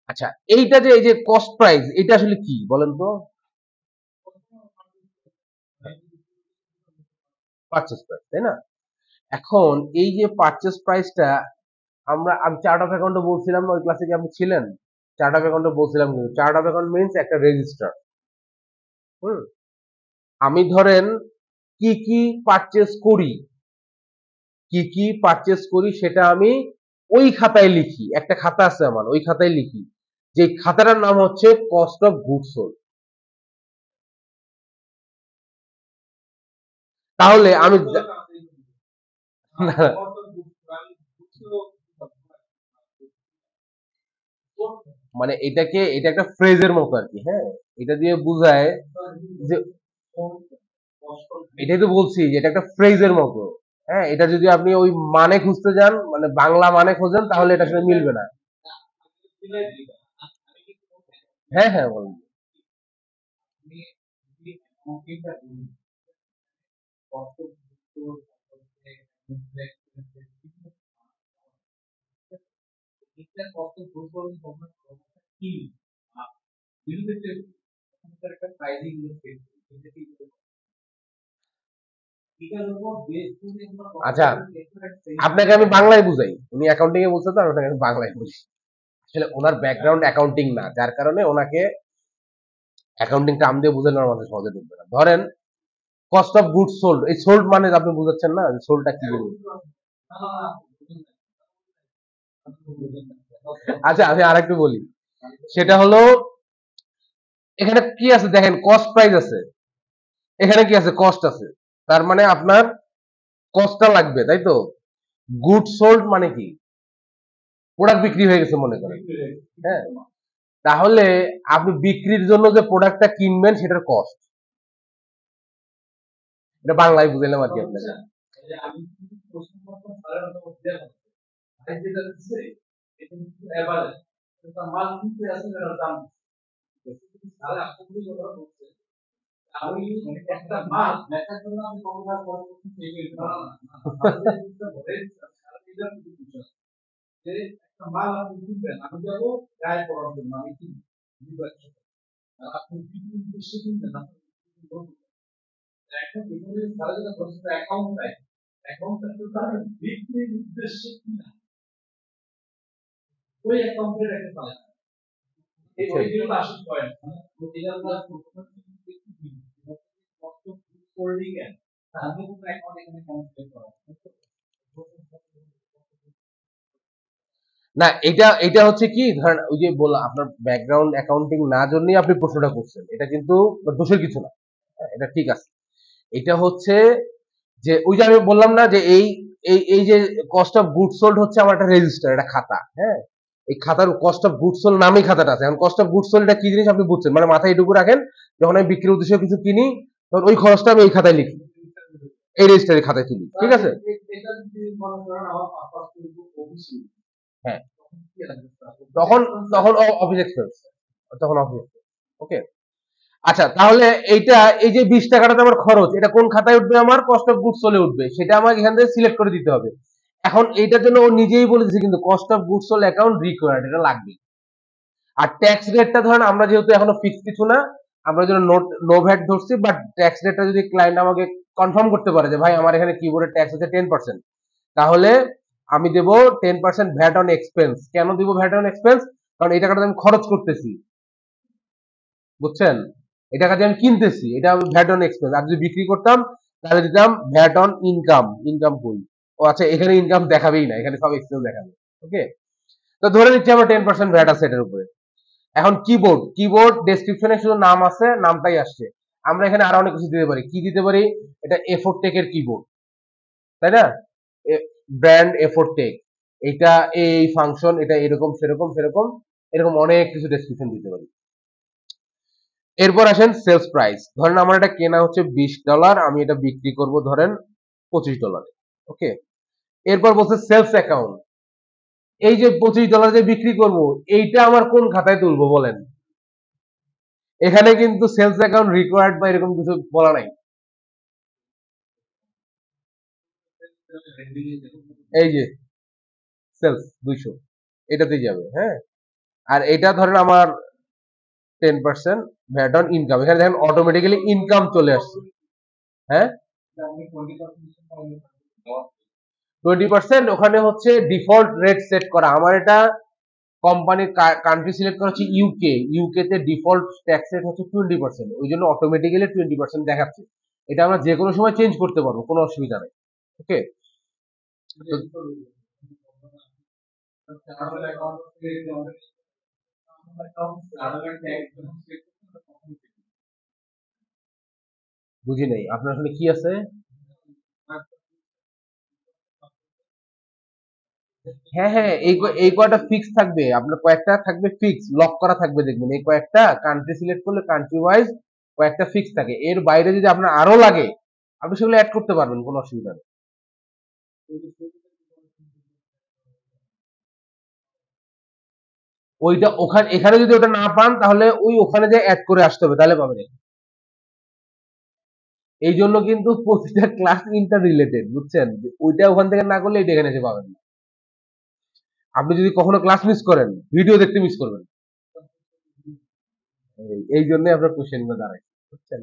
[SPEAKER 1] আচ্ছা, এইটা যে এই যে কস্ট প্রাইস, এটা আসলে কি বলেন তো? পারচেস প্রাইস, তাই না? এখন এই যে পারচেস প্রাইসটা আমি চার্ট অফ অ্যাকাউন্টে বলছিলাম না, ওই ক্লাসে কি আপনি ছিলেন? চার্ট অফ অ্যাকাউন্টে বলছিলাম, কিন্তু চার্ট অফ অ্যাকাউন্ট মিনস একটা রেজিস্টার। হুম, আমি ধরেন কি কি পারচেস করি, কি কি পারচেস করি সেটা আমি ওই খাতায় লিখি, একটা খাতা আছে আমার, ওই খাতায় লিখি, যে খাতাটার নাম হচ্ছে কস্ট অফ গুডস সোল্ড। তাহলে আমি মানে এটা একটা ফ্রেজের মতো আর কি, হ্যাঁ, এটা দিয়ে বুঝায় যে, এটাই তো বলছি যে এটা একটা ফ্রেজের মতো। হ্যাঁ, এটা যদি আপনি ওই মানে খুঁজতে যান, মানে বাংলা মানে খোঁজেন, তাহলে এটা আসলে মিলবে না। হ্যাঁ হ্যাঁ, বলুন। আচ্ছা, আপনাকে আমি বাংলায় বুঝাই, উনি অ্যাকাউন্টিং এ বলছে তো, আমি আপনাকে আমি বাংলায় বুঝি। আসলে ওনার ব্যাকগ্রাউন্ড অ্যাকাউন্টিং না, যার কারণে ওনাকে অ্যাকাউন্টিং টার্ম দিয়ে বুঝালে আমার মাথায় সহজে ঢুকবে না। ধরেন কস্ট অফ গুডস সোল্ড, এই সোল্ড মানে আপনি বুঝাচ্ছেন না, সোল্ডটা কি বলবো? আচ্ছা, আমি আরেকটু বলি, সেটা হলো এখানে কি আছে দেখেন, কস্ট প্রাইস আছে, এখানে কি আছে, কস্ট আছে, তার মানে আপনার কস্টটা লাগবে, তাই তো? গুড সোল্ড মানে কি? প্রোডাক্ট বিক্রি হয়ে গেছে মনে করেন, হ্যাঁ, তাহলে আপনি বিক্রির জন্য যে প্রোডাক্টটা কিনবেন সেটার কস্ট, এটা বাংলায় বুঝাইলাম আর কি আপনাকে। না, এটা হচ্ছে কি, ধরেন ওই যে বললাম আপনার ব্যাকগ্রাউন্ড অ্যাকাউন্টিং না জন্যই আপনি প্রশ্নটা করছেন, এটা কিন্তু দোষের কিছু না, হ্যাঁ, এটা ঠিক আছে। এটা হচ্ছে যে ওই যে আমি বললাম না যে এই যে কস্ট অফ গুড সোল্ড হচ্ছে আমার একটা রেজিস্টার, একটা খাতা, হ্যাঁ, এই খাতার কস্ট অফ গুড সোল্ড নামেই খাতাটা আছে। এখন কস্ট অফ গুড সোল্ড কি জিনিস আপনি বুঝছেন, মানে মাথায় এটুকু রাখেন, যখন আমি বিক্রির উদ্দেশ্যে কিছু কিনি, তখন ওই খরচটা আমি এই খাতায় লিখি, এই রেজিস্টারের খাতায় তুলি, ঠিক আছে? হ্যাঁ, তখন তখন অফিস এক্সপেন্স, তখন অফিস, ওকে। আচ্ছা, তাহলে এইটা এই যে 20 টাকাটা আমার খরচ, এটা কোন খাতায় উঠবে, আমার কস্ট অফ গুডস সোলে উঠবে, সেটা আমাকে এখান থেকে সিলেক্ট করে দিতে হবে। এখন এইটার জন্য ও নিজেই বলে দিচ্ছে কিন্তু cost of goods soul account required, এটা লাগবে। আর ট্যাক্স রেটটা ধরেন আমরা যেহেতু এখনো ফিক্স কিছু না, আমরা যেন নো ভ্যাট ধরছি, বাট ট্যাক্স রেটটা যদি ক্লায়েন্ট আমাকে কনফার্ম করতে পারে যে ভাই আমার এখানে কিবোর্ডের ট্যাক্স হচ্ছে 10%, তাহলে আমি দেব 10% ভ্যাট অন এক্সপেন্স। কেন দিব ভ্যাট অন এক্সপেন্স? কারণ এই টাকাটা আমি খরচ করতেছি, বুঝছেন? এই টাকা দিয়ে আমি কিনতেছি, এটা আমি ভ্যাট অন এক্সপেন্স। আর যদি বিক্রি করতাম তাহলে দিতাম ভ্যাট অন ইনকাম। ইনকাম কই? ও আচ্ছা, এখানে ইনকাম দেখাবেই না, এখানে সব এক্সপেন্স দেখাবে। ওকে, তো ধরে নিচ্ছি আমার 10% ভ্যাট আছে এটার উপরে। এখন কিবোর্ড, কিবোর্ড ডেসক্রিপশনে শুধু নাম আছে, নামটাই আসছে। আমরা এখানে আরো অনেক কিছু দিতে পারি। কি দিতে পারি? এটা এফোর্ট টেকের কিবোর্ড, তাই না? ব্র্যান্ড এফোর্ট টেক, এটা এই ফাংশন, এটা এরকম সেরকম সেরকম, এরকম অনেক কিছু ডেসক্রিপশন দিতে পারি। এরপর আসেন সেলস প্রাইস। ধরেন আমার এটা কেনা হচ্ছে $20, আমি এটা বিক্রি করব ধরেন $25। ওকে, এরপর বলছে সেলস অ্যাকাউন্ট। এই যে $25 যে বিক্রি করব, এইটা আমার কোন খাতায় তুলবো বলেন? এখানে কিন্তু সেলস অ্যাকাউন্ট রিকোয়ার্ড বা এরকম কিছু বলা নাই। এই যে সেলস 200, এটাতেই যাবে। হ্যাঁ, আর এটা ধরেন আমার 10% ভ্যাট অন ইনকাম, এখানে দেখেন অটোমেটিক্যালি ইনকাম চলে আসছে। হ্যাঁ, 20% ওখানে হচ্ছে ডিফল্ট রেট সেট করা। আমার এটা কোম্পানির কান্ট্রি সিলেক্ট করা হচ্ছে ইউকে, ইউকে তে ডিফল্ট ট্যাক্স রেট হচ্ছে 20%, ওই জন্য অটোমেটিক্যালি 20% দেখাচ্ছে। এটা আমরা যে কোনো সময় চেঞ্জ করতে পারবো, কোনো অসুবিধা নেই। ওকে, বুঝি নাই আপনার আসলে কি আছে। হ্যাঁ হ্যাঁ, এই কয়টা ফিক্স থাকবে, আপনার কয়েকটা থাকবে ফিক্স, লক করা থাকবে, দেখবেন এই কয়েকটা কান্ট্রি সিলেক্ট করলে কান্ট্রি ওয়াইজ কয়েকটা ফিক্স থাকে। এর বাইরে যদি আপনার আরো লাগে, আপনি সেগুলো অ্যাড করতে পারবেন, কোনো অসুবিধা নেই। ওইটা ওখানে, এখানে যদি ওটা না পান তাহলে ওই ওখানে যে অ্যাড করে আসতে হবে, তাহলে পাবেন। এই জন্য কিন্তু প্রতিটা ক্লাস ইন্টার রিলেটেড, বুঝছেন? ওইটা ওখান থেকে না করলে এটা এখানে এসে পাবেন না। আপনি যদি কখনো ক্লাস মিস করেন, ভিডিও দেখতে মিস করবেন। এই জন্য আপনার কোশ্চেন গুলো দাঁড়ায়, বুঝছেন?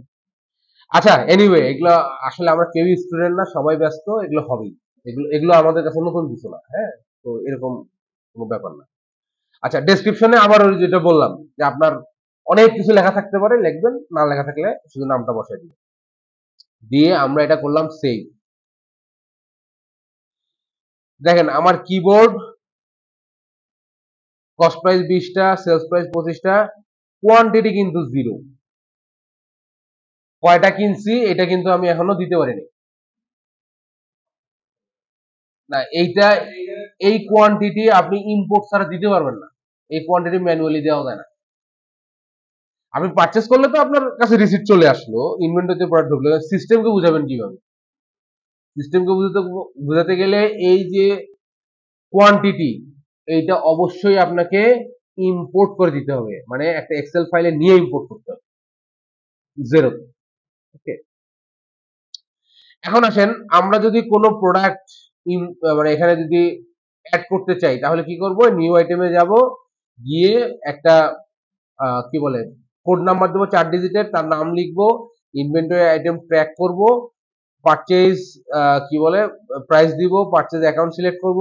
[SPEAKER 1] আচ্ছা, এনিওয়ে, এগুলো আসলে আমরা কেউই স্টুডেন্ট না, সবাই ব্যস্ত, এগুলো হবেই। এগুলো এগুলো আমাদের কাছে নতুন কিছু না। হ্যাঁ, তো এরকম কোনো ব্যাপার না। আচ্ছা, ডেসক্রিপশনে আবার ওই যেটা বললাম যে আপনার অনেক কিছু লেখা থাকতে পারে, লিখবেন, না লেখা থাকলে শুধু নামটা বসাই দিবেন। দিয়ে আমরা এটা করলাম সেভ। দেখেন আমার কিবোর্ড কস্ট প্রাইস 20টা, সেলস প্রাইস 25টা, কোয়ান্টিটি কিন্তু জিরো। কয়টা কিনছি এটা কিন্তু আমি এখনো দিতে পারিনি। না, এইটা, এই কোয়ান্টিটি আপনি ইম্পোর্ট ছাড়া দিতে পারবেন না। এই কোয়ান্টিটি ম্যানুয়ালি দেওয়া যায় না। আপনি পারচেস করলে তো আপনার কাছে রিসিপ্ট চলে আসলো, ইনভেন্টরিতে প্রোডাক্ট ঢুকলো, সিস্টেমকে বুঝাবেন কিভাবে? সিস্টেমকে বুঝাতে গেলে এই যে কোয়ান্টিটি, এইটা অবশ্যই আপনাকে ইম্পোর্ট করে দিতে হবে, মানে একটা এক্সেল ফাইলে নিয়ে ইম্পোর্ট করতে হবে জেরো। ওকে, এখন আসেন, আমরা যদি কোনো প্রোডাক্ট মানে এখানে যদি অ্যাড করতে চাই, তাহলে কি করব? নিউ আইটেমে যাব, গিয়ে একটা কি বলে কোড নাম্বার দেবো 4 ডিজিটের, তার নাম লিখবো, ইনভেন্টরি আইটেম ট্র্যাক করব, পারচেজ কি বলে প্রাইস দিব, পারচেজ অ্যাকাউন্ট সিলেক্ট করব,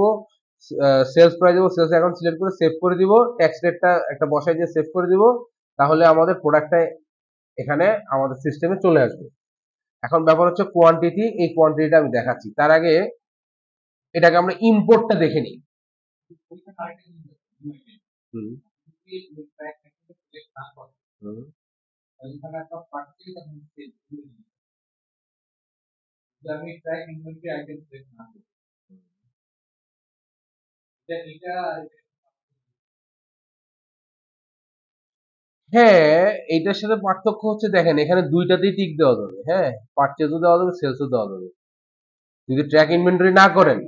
[SPEAKER 1] সেলস প্রাইস দেবো, সেলস অ্যাকাউন্ট সিলেক্ট করে সেভ করে দিব, ট্যাক্স রেটটা একটা বসাই দিয়ে সেভ করে দিব। তাহলে আমাদের প্রোডাক্টটা এখানে আমাদের সিস্টেমে চলে আসবে। এখন ব্যাপার হচ্ছে কোয়ান্টিটি, এই কোয়ান্টিটিটা আমি দেখাচ্ছি। তার আগে এটাকে আমরা ইম্পোর্টটা দেখে নিই। হুম, হুম। হ্যাঁ, এইটার সাথে পার্থক্য হচ্ছে, দেখেন এখানে দুইটাতেই টিক দেওয়া যাবে। হ্যাঁ, পারচেজও দেওয়া যাবে, সেলসও দেওয়া যাবে। যদি ট্র্যাক ইনভেন্টরি না করেন,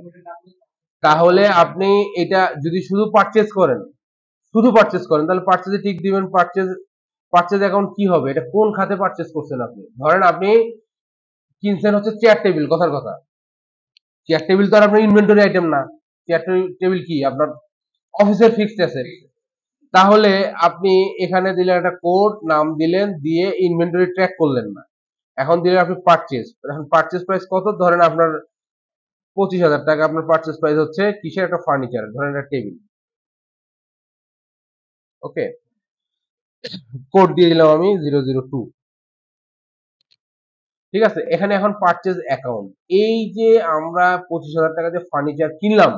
[SPEAKER 1] তাহলে আপনি এটা যদি শুধু পারচেজ করেন, শুধু পারচেজ করেন, তাহলে পারচেজে টিক দিবেন। পারচেজ, পারচেজ অ্যাকাউন্ট কি হবে? এটা কোন খাতে পারচেজ করছেন আপনি? ধরেন আপনি কিনছেন হচ্ছে চেয়ার টেবিল, কথার কথা। চেয়ার টেবিল তো আর আপনার ইনভেন্টরি আইটেম না। চেয়ার টেবিল কি আপনার অফিসের ফিক্সড অ্যাসেট। তাহলে আপনি এখানে দিলেন একটা কোড, নাম দিলেন, দিয়ে ইনভেন্টরি ট্র্যাক করলেন না। এখন দিলেন আপনি পারচেজ, এখন পারচেজ প্রাইস কত? ধরেন আপনার 25,000 টাকা আপনার পারচেজ প্রাইস হচ্ছে কিসের? একটা ফার্নিচার, ধরেন একটা টেবিল। ওকে, কোড দিয়ে দিলাম আমি 002। ঠিক আছে, এখানে এখন পারচেজ অ্যাকাউন্ট, এই যে আমরা 25,000 টাকা দিয়ে ফার্নিচার কিনলাম,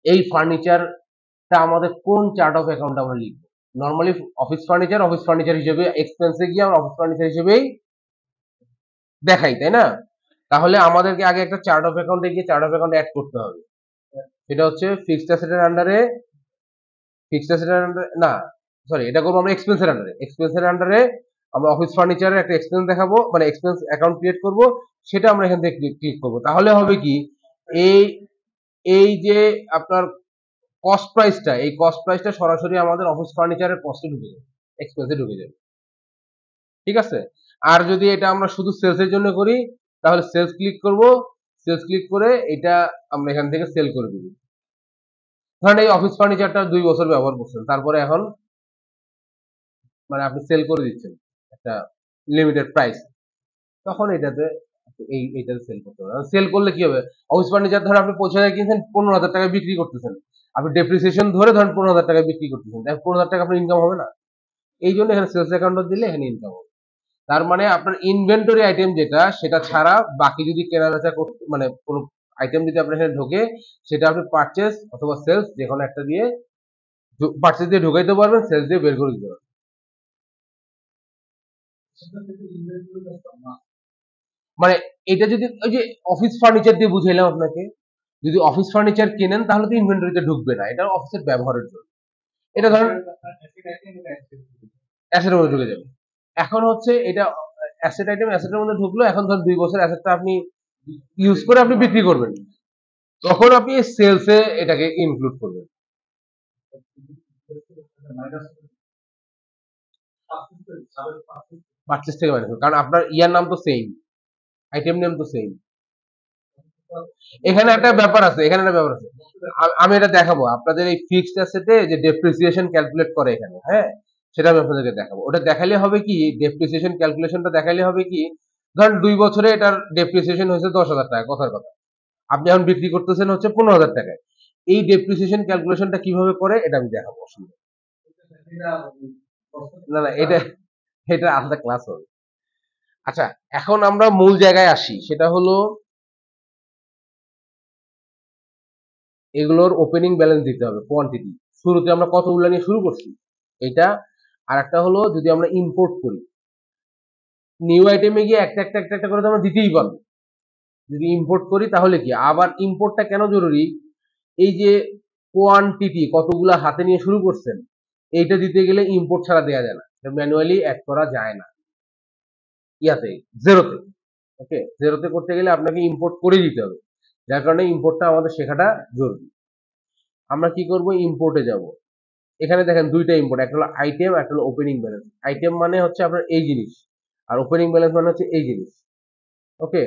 [SPEAKER 1] এই ফার্নিচারটা আমাদের কোন চার্ট অফ অ্যাকাউন্ট আমরা লিখবো? নর্মালি অফিস ফার্নিচার হিসেবে এক্সপেন্সে গিয়ে আমরা অফিস ফার্নিচার হিসেবেই দেখাই, তাই না? তাহলে আমাদেরকে আগে একটা চার্ট অফ অ্যাকাউন্টে গিয়ে চার্ট অফ অ্যাকাউন্ট অ্যাড করতে হবে। সেটা হচ্ছে ফিক্সড অ্যাসেটের আন্ডারে, ফিক্সড অ্যাসেটের আন্ডারে না, সরি, এটা করবো আমরা এক্সপেন্সের আন্ডারে আমরা অফিস ফার্নিচারের একটা এক্সপেন্স দেখাবো, মানে এক্সপেন্স অ্যাকাউন্ট ক্রিয়েট করব, সেটা আমরা এখান থেকে ক্লিক করব। তাহলে হবে কি, এই এই যে আপনার কস্ট প্রাইসটা, এই কস্ট প্রাইসটা সরাসরি আমাদের অফিস ফার্নিচারের কস্টে ঢুকে যাবে, এক্সপেন্সে ঢুকে যাবে। ঠিক আছে, আর যদি এটা আমরা শুধু সেলসের জন্য করি, তাহলে সেলস ক্লিক করব, সেলস ক্লিক করে এটা আমরা এখান থেকে সেল করে দিব। ধরেন এই অফিস ফার্নিচারটা 2 বছর ব্যবহার করছেন, তারপরে এখন মানে আপনি সেল করে দিচ্ছেন একটা লিমিটেড প্রাইস, তখন এটাতে এইটাতে সেল করতে হবে। সেল করলে কি হবে, অফিস ফার্নিচার ধরে আপনি 25,000 কিনছেন, 15,000 টাকায় বিক্রি করতেছেন, আপনি ডেপ্রিসিয়েশন ধরে ধরেন 15,000 টাকায় বিক্রি করতেছেন, 15,000 টাকা আপনার ইনকাম হবে না? এই জন্য এখানে সেলস অ্যাকাউন্ট দিলে এখানে ইনকাম হবে। তার মানে আপনার ইনভেন্টরি আইটেম যেটা, সেটা ছাড়া বাকি যদি কেনা বেচা করতে, মানে কোনো আইটেম যদি আপনার এখানে ঢোকে, সেটা আপনি পারচেস অথবা সেলস যে কোনো একটা দিয়ে, পারচেস দিয়ে ঢোকাইতে পারবেন, সেলস দিয়ে বের করে দিতে পারবেন। মানে এটা যদি ওই যে অফিস ফার্নিচার দিয়ে বুঝাইলাম আপনাকে, যদি অফিস ফার্নিচার কেনেন তাহলে তো ইনভেন্টরিতে ঢুকবে না, এটা অফিসের ব্যবহারের জন্য। এটা ধরেন অ্যাসেটের মধ্যে ঢুকে যাবে। এখন হচ্ছে এটা অ্যাসেট আইটেম অ্যাসেটের মধ্যে ঢুকলো, এখন ধর 2 বছর অ্যাসেটটা আপনি ইউজ করে আপনি বিক্রি করবেন, তখন আপনি সেলসে এটাকে ইনক্লুড করবেন। পারচেস থেকে মাইনাস, কারণ আপনার ইয়ার নাম তো সেম, আইটেম নেম তো সেম। এখানে একটা ব্যাপার আছে, আমি এটা দেখাবো আপনাদের, এই ফিক্সড অ্যাসেটে যে ডেপ্রিসিয়েশন ক্যালকুলেট করে এখানে, হ্যাঁ, সেটা আমি আপনাদেরকে দেখাবো। ওটা দেখালে হবে কি, ডেপ্রিসিয়েশন ক্যালকুলেশনটা দেখালে হবে কি, ধরেন 2 বছরে এটার ডেপ্রিসিয়েশন হয়েছে 10,000 টাকা, কথার কথা, আপনি এখন বিক্রি করতেছেন হচ্ছে 15,000 টাকায়। এই ডেপ্রিসিয়েশন ক্যালকুলেশনটা কিভাবে করে এটা আমি দেখাবো, অসুবিধা না, না, এটা এটা আলাদা ক্লাস হবে। আচ্ছা, এখন আমরা মূল জায়গায় আসি, সেটা হলো এগুলোর ওপেনিং ব্যালেন্স দিতে হবে, কোয়ান্টিটি। শুরুতে আমরা কতগুলো নিয়ে শুরু করছি এটা। আর একটা হলো যদি আমরা ইম্পোর্ট করি, নিউ আইটেমে গিয়ে একটা একটা একটা একটা করে তো আমরা দিতেই পারবো। যদি ইম্পোর্ট করি তাহলে কি, আবার ইম্পোর্টটা কেন জরুরি, এই যে কোয়ান্টিটি কতগুলা হাতে নিয়ে শুরু করছেন, এইটা দিতে গেলে ইম্পোর্ট ছাড়া দেওয়া যায় না, ম্যানুয়ালি অ্যাড করা যায় না ইয়াতে, জেরোতে। ওকে, জেরোতে করতে গেলে আপনাকে ইম্পোর্ট করে দিতে হবে, যার কারণে ইম্পোর্টটা আমাদের শেখাটা জরুরি। আমরা কি করব, ইম্পোর্টে যাব। এখানে দেখেন দুইটা ইম্পোর্ট, একটা হলো আইটেম, একটা হলো ওপেনিং ব্যালেন্স। আইটেম মানে হচ্ছে আপনার এই জিনিস, আর ওপেনিং ব্যালেন্স মানে হচ্ছে এই জিনিস। ওকে,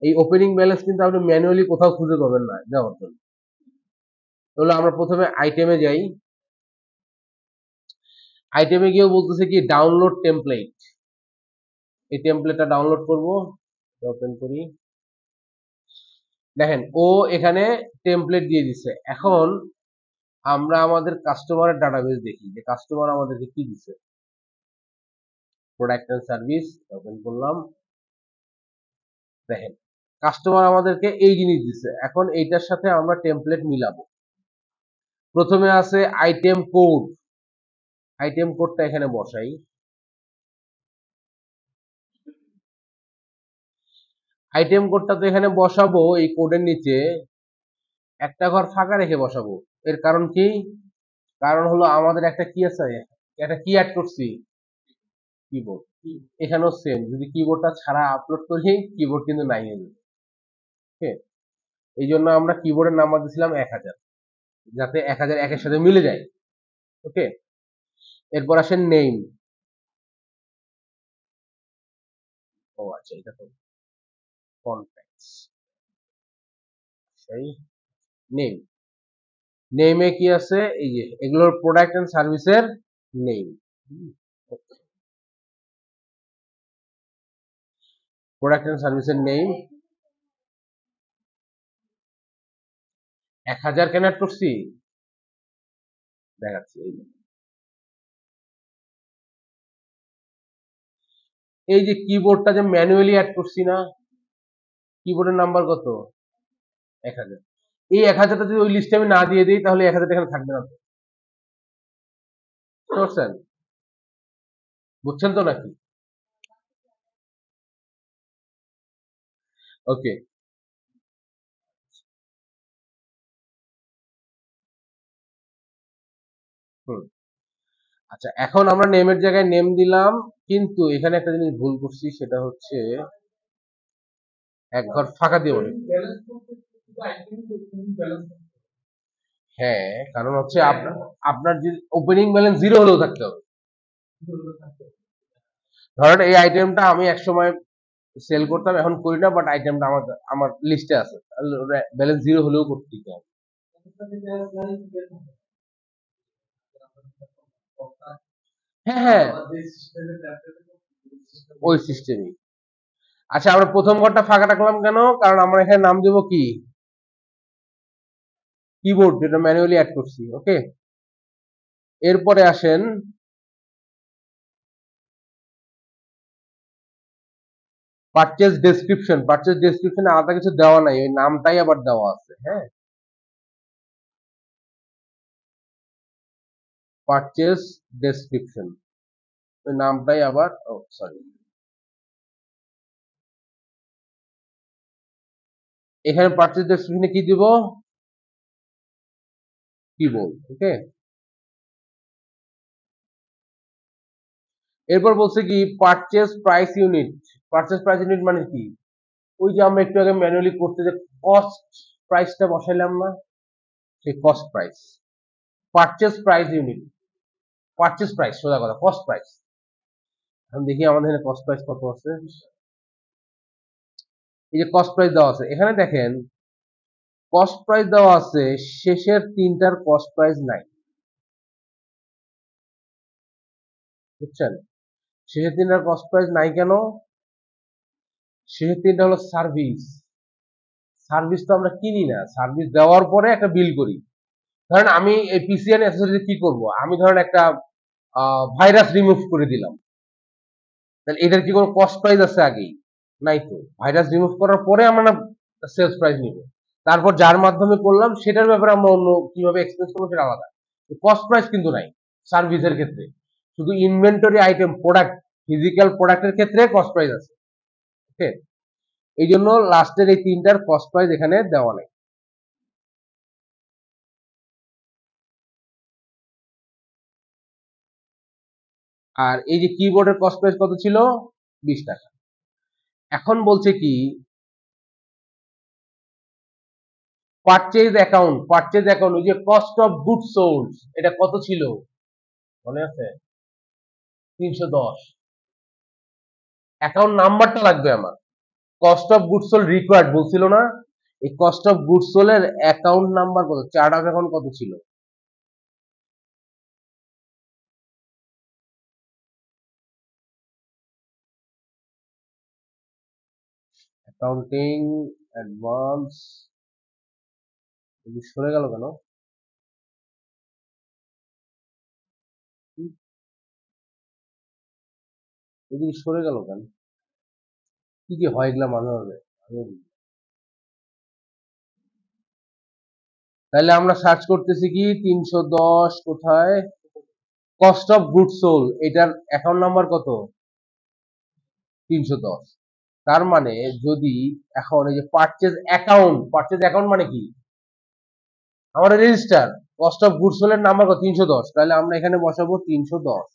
[SPEAKER 1] এই ওপেনিং ব্যালেন্স কিন্তু আপনি ম্যানুয়ালি কোথাও খুঁজে পাবেন না দেওয়ার জন্য। তাহলে আমরা প্রথমে আইটেমে যাই, আইটেমে গিয়েও বলতেছে কি ডাউনলোড টেমপ্লেট, এই টেমপ্লেটটা ডাউনলোড করব, ওপেন করি। দেখেন ও এখানে টেমপ্লেট দিয়ে দিছে। এখন আমরা আমাদের কাস্টমারের ডাটাবেস দেখি যে কাস্টমার আমাদেরকে কি দিছে। প্রোডাক্ট এন্ড সার্ভিস ওপেন করলাম, দেখেন কাস্টমার আমাদেরকে এই জিনিস দিছে। এখন এইটার সাথে আমরা টেমপ্লেট মিলাবো। প্রথমে আছে আইটেম কোড, আইটেম কোডটা এখানে বসাই। আইটেম কোডটা তো এখানে বসাবো, এই কোডের নিচে একটা ঘর ফাঁকা রেখে বসাবো। এর কারণ কি, কারণ হলো আমাদের একটা কি আছে, একটা কি অ্যাড করছি, কিবোর্ড। এখানেও সেম, যদি কিবোর্ডটা ছাড়া আপলোড করি কিবোর্ড কিন্তু নাই হয়ে যাবে। ওকে, এই জন্য আমরা কিবোর্ডের নাম্বার দিয়েছিলাম 1000, যাতে 1000 একের সাথে মিলে যায়। ওকে, এরপর আসেন নেম। ও আচ্ছা, এটা তো কন্ট্যাক্টস, সেই নেম। নেমে কি আছে, এই যে এগুলোর প্রোডাক্ট এন্ড সার্ভিসের নেম, প্রোডাক্ট এন্ড সার্ভিসের নেম। 1000 কেন অ্যাড করছি দেখাচ্ছি, এই যে এই যে কিবোর্ডটা যে ম্যানুয়ালি অ্যাড করছি না, কিবোর্ডের নাম্বার কত? 1000। এই 1000টা যদি ওই লিস্টে আমি না দিয়ে দিই তাহলে 1000 এখানে থাকবে না তো। বুঝতে পারছেন? বুঝছেন তো নাকি? ওকে। হুম। আচ্ছা, এখন আমরা নেমের জায়গায় নেম দিলাম, কিন্তু এখানে একটা জিনিস ভুল করছি, সেটা হচ্ছে এক ঘর ফাঁকা দিয়ে বলি। হ্যাঁ, কারণ হচ্ছে আপনার আপনার যে ওপেনিং ব্যালেন্স জিরো হলেও থাকতে হবে। ধরেন এই আইটেমটা আমি একসময় সেল করতাম, এখন করি না, বাট আইটেমটা আমার আমার লিস্টে আছে, ব্যালেন্স জিরো হলেও করতে দিতে হবে। হ্যাঁ হ্যাঁ, ওই সিস্টেমই। আচ্ছা, আমরা প্রথম ঘরটা ফাঁকা রাখলাম কেন? কারণ আমরা এখানে নাম দেবো কি, কিবোর্ড, যেটা ম্যানুয়ালি অ্যাড করছি। ওকে। এরপরে আসেন পারচেজ ডেসক্রিপশন। পারচেজ ডেসক্রিপশনে আলাদা কিছু দেওয়া নাই, ওই নামটাই আবার দেওয়া আছে। হ্যাঁ, পারচেজ ডেসক্রিপশন, ওই নামটাই আবার, ও সরি, এখানে পারচেজ ডেসক্রিপশনে কি দিব? কিবোর্ড। ওকে। এরপর বলছে কি purchase price unit. Purchase price unit মানে কি? ওই যে আমরা একটু আগে ম্যানুয়ালি করতে যে কস্ট প্রাইসটা বসাইলাম না, সেই cost price. Purchase price unit, purchase price, সোজা কথা কস্ট প্রাইস। এখন দেখি আমাদের এখানে কস্ট প্রাইস কত আছে। এই যে কস্ট প্রাইস দেওয়া আছে, এখানে দেখেন কস্ট প্রাইস দেওয়া আছে, শেষের তিনটার কস্ট প্রাইস নাই। বুঝছেন? শেষের তিনটার কস্ট প্রাইস নাই কেন? শেষের তিনটা হলো সার্ভিস। সার্ভিস তো আমরা কিনি না, সার্ভিস দেওয়ার পরে একটা বিল করি। ধরেন আমি এই পিসিএন অ্যাক্সেসরিজ কি করব, আমি ধরেন একটা ভাইরাস রিমুভ করে দিলাম, তাহলে এটার কি কোনো কস্ট প্রাইস আছে আগেই? নাই তো। ভাইরাস রিমুভ করার পরে আমরা সেলস প্রাইস নিব, তারপর যার মাধ্যমে করলাম সেটার ব্যাপারে আমরা অন্য কিভাবে এক্সপেন্স করবো সেটা আলাদা। কস্ট প্রাইস কিন্তু নাই সার্ভিসের ক্ষেত্রে, শুধু ইনভেন্টরি আইটেম, প্রোডাক্ট, ফিজিক্যাল প্রোডাক্টের ক্ষেত্রে কস্ট প্রাইস আছে। ওকে। এই জন্য লাস্টের এই তিনটার কস্ট প্রাইস এখানে দেওয়া নেই। আর এই যে কিবোর্ডের কস্ট প্রাইস কত ছিল? 20 টাকা। এখন বলছে কি পারচেজ অ্যাকাউন্ট, পারচেজ অ্যাকাউন্ট, ওই যে কস্ট অফ গুড সোল্ড, এটা কত ছিল মনে আছে? 310। অ্যাকাউন্ট নাম্বারটা লাগবে আমার। Cost of good sold required বলছিল না, এই কস্ট অফ গুড সোল্ড এর অ্যাকাউন্ট নাম্বার কত, চার্ট অফ অ্যাকাউন্ট কত ছিল? অ্যাকাউন্টিং অ্যাডভান্স, সরে গেল কেন? এদিকে সরে গেল কেন? কি কি হয় এগুলা মাঝে মাঝে? তাহলে আমরা সার্চ করতেছি কি 310 কোথায়, কস্ট অফ গুড সোল, এটার অ্যাকাউন্ট নাম্বার কত? 310। তার মানে যদি এখন এই যে পারচেজ অ্যাকাউন্ট, পারচেজ অ্যাকাউন্ট মানে কি, আমাদের রেজিস্টার, কস্ট অফ গুড সোলের নাম্বার কত? 310। তাহলে আমরা এখানে বসাবো 310।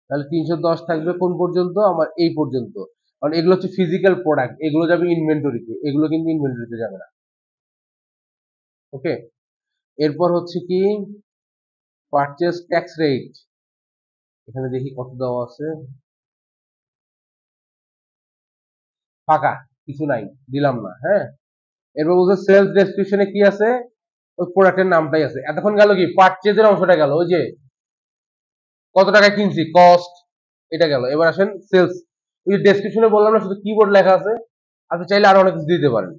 [SPEAKER 1] তাহলে 310 থাকবে কোন পর্যন্ত? আমার এই পর্যন্ত। কারণ এগুলো হচ্ছে ফিজিক্যাল প্রোডাক্ট, এগুলো যাবে ইনভেন্টরিতে, এগুলো কিন্তু ইনভেন্টরিতে যাবে না। ওকে। এরপর হচ্ছে কি পারচেজ ট্যাক্স রেট, এখানে দেখি কত দেওয়া আছে, ফাঁকা, কিছু নাই, দিলাম না। হ্যাঁ। এরপর বলছে সেলস ডেসক্রিপশনে কি আছে? ওই প্রোডাক্টের নামটাই আছে। এতক্ষণ গেল কি পারচেজের অংশটা গেল, ওই যে কত টাকায় কিনছি কস্ট, এটা গেল। এবার আসেন সেলস। ওই যে ডেসক্রিপশনে বললাম না শুধু কিবোর্ড লেখা আছে, আপনি চাইলে আরো অনেক কিছু দিতে পারেন।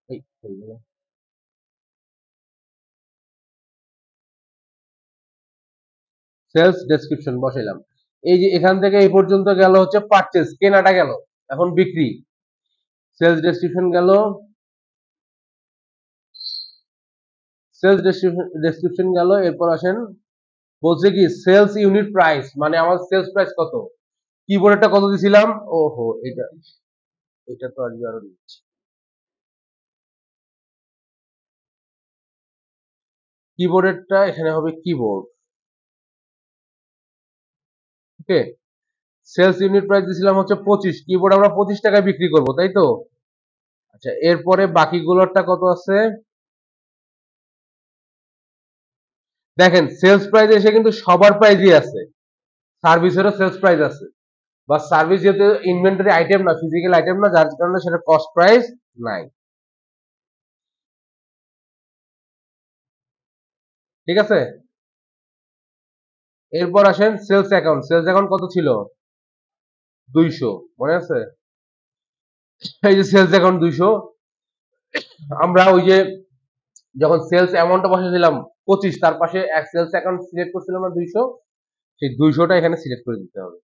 [SPEAKER 1] এই সেলস ডেসক্রিপশন বসাইলাম। এই যে এখান থেকে এই পর্যন্ত গেল হচ্ছে পারচেজ, কেনাটা গেল, এখন বিক্রি। সেলস ডেসক্রিপশন গেল, সেলস ডেসক্রিপশন গেল। এরপর আসেন, বলছে কি সেলস ইউনিট প্রাইস, মানে আমার সেলস প্রাইস কত, কিবোর্ডটা কত দিছিলাম, ওহো এটা, এটা তো আসবে আরো দিচ্ছি। কিবোর্ডেরটা এখানে হবে কিবোর্ড, ওকে। সেলস ইউনিট প্রাইস দিছিলাম হচ্ছে 25, কিবোর্ড আমরা 25 টাকায় বিক্রি করব, তাই তো? আচ্ছা, এরপরে বাকিগুলোরটা কত আছে দেখেন, সেলস প্রাইস এসে কিন্তু সবার প্রাইসই আছে, সার্ভিসেরও সেলস প্রাইস আছে, বা সার্ভিস যেহেতু ইনভেন্টরি আইটেম না, ফিজিক্যাল আইটেম না, যার কারণে সেটা কস্ট প্রাইস নাই, ঠিক আছে। এরপর আসেন সেলস অ্যাকাউন্ট, সেলস অ্যাকাউন্ট কত ছিল, 200, মনে আছে? এই যে সেলস অ্যাকাউন্ট 200, আমরা ওই যে যখন সেলস অ্যামাউন্টটা বসেছিলাম 25, তার পাশে এক সেলস অ্যাকাউন্ট সিলেক্ট করছিলাম না 200, সেই 200টা এখানে সিলেক্ট করে দিতে হবে,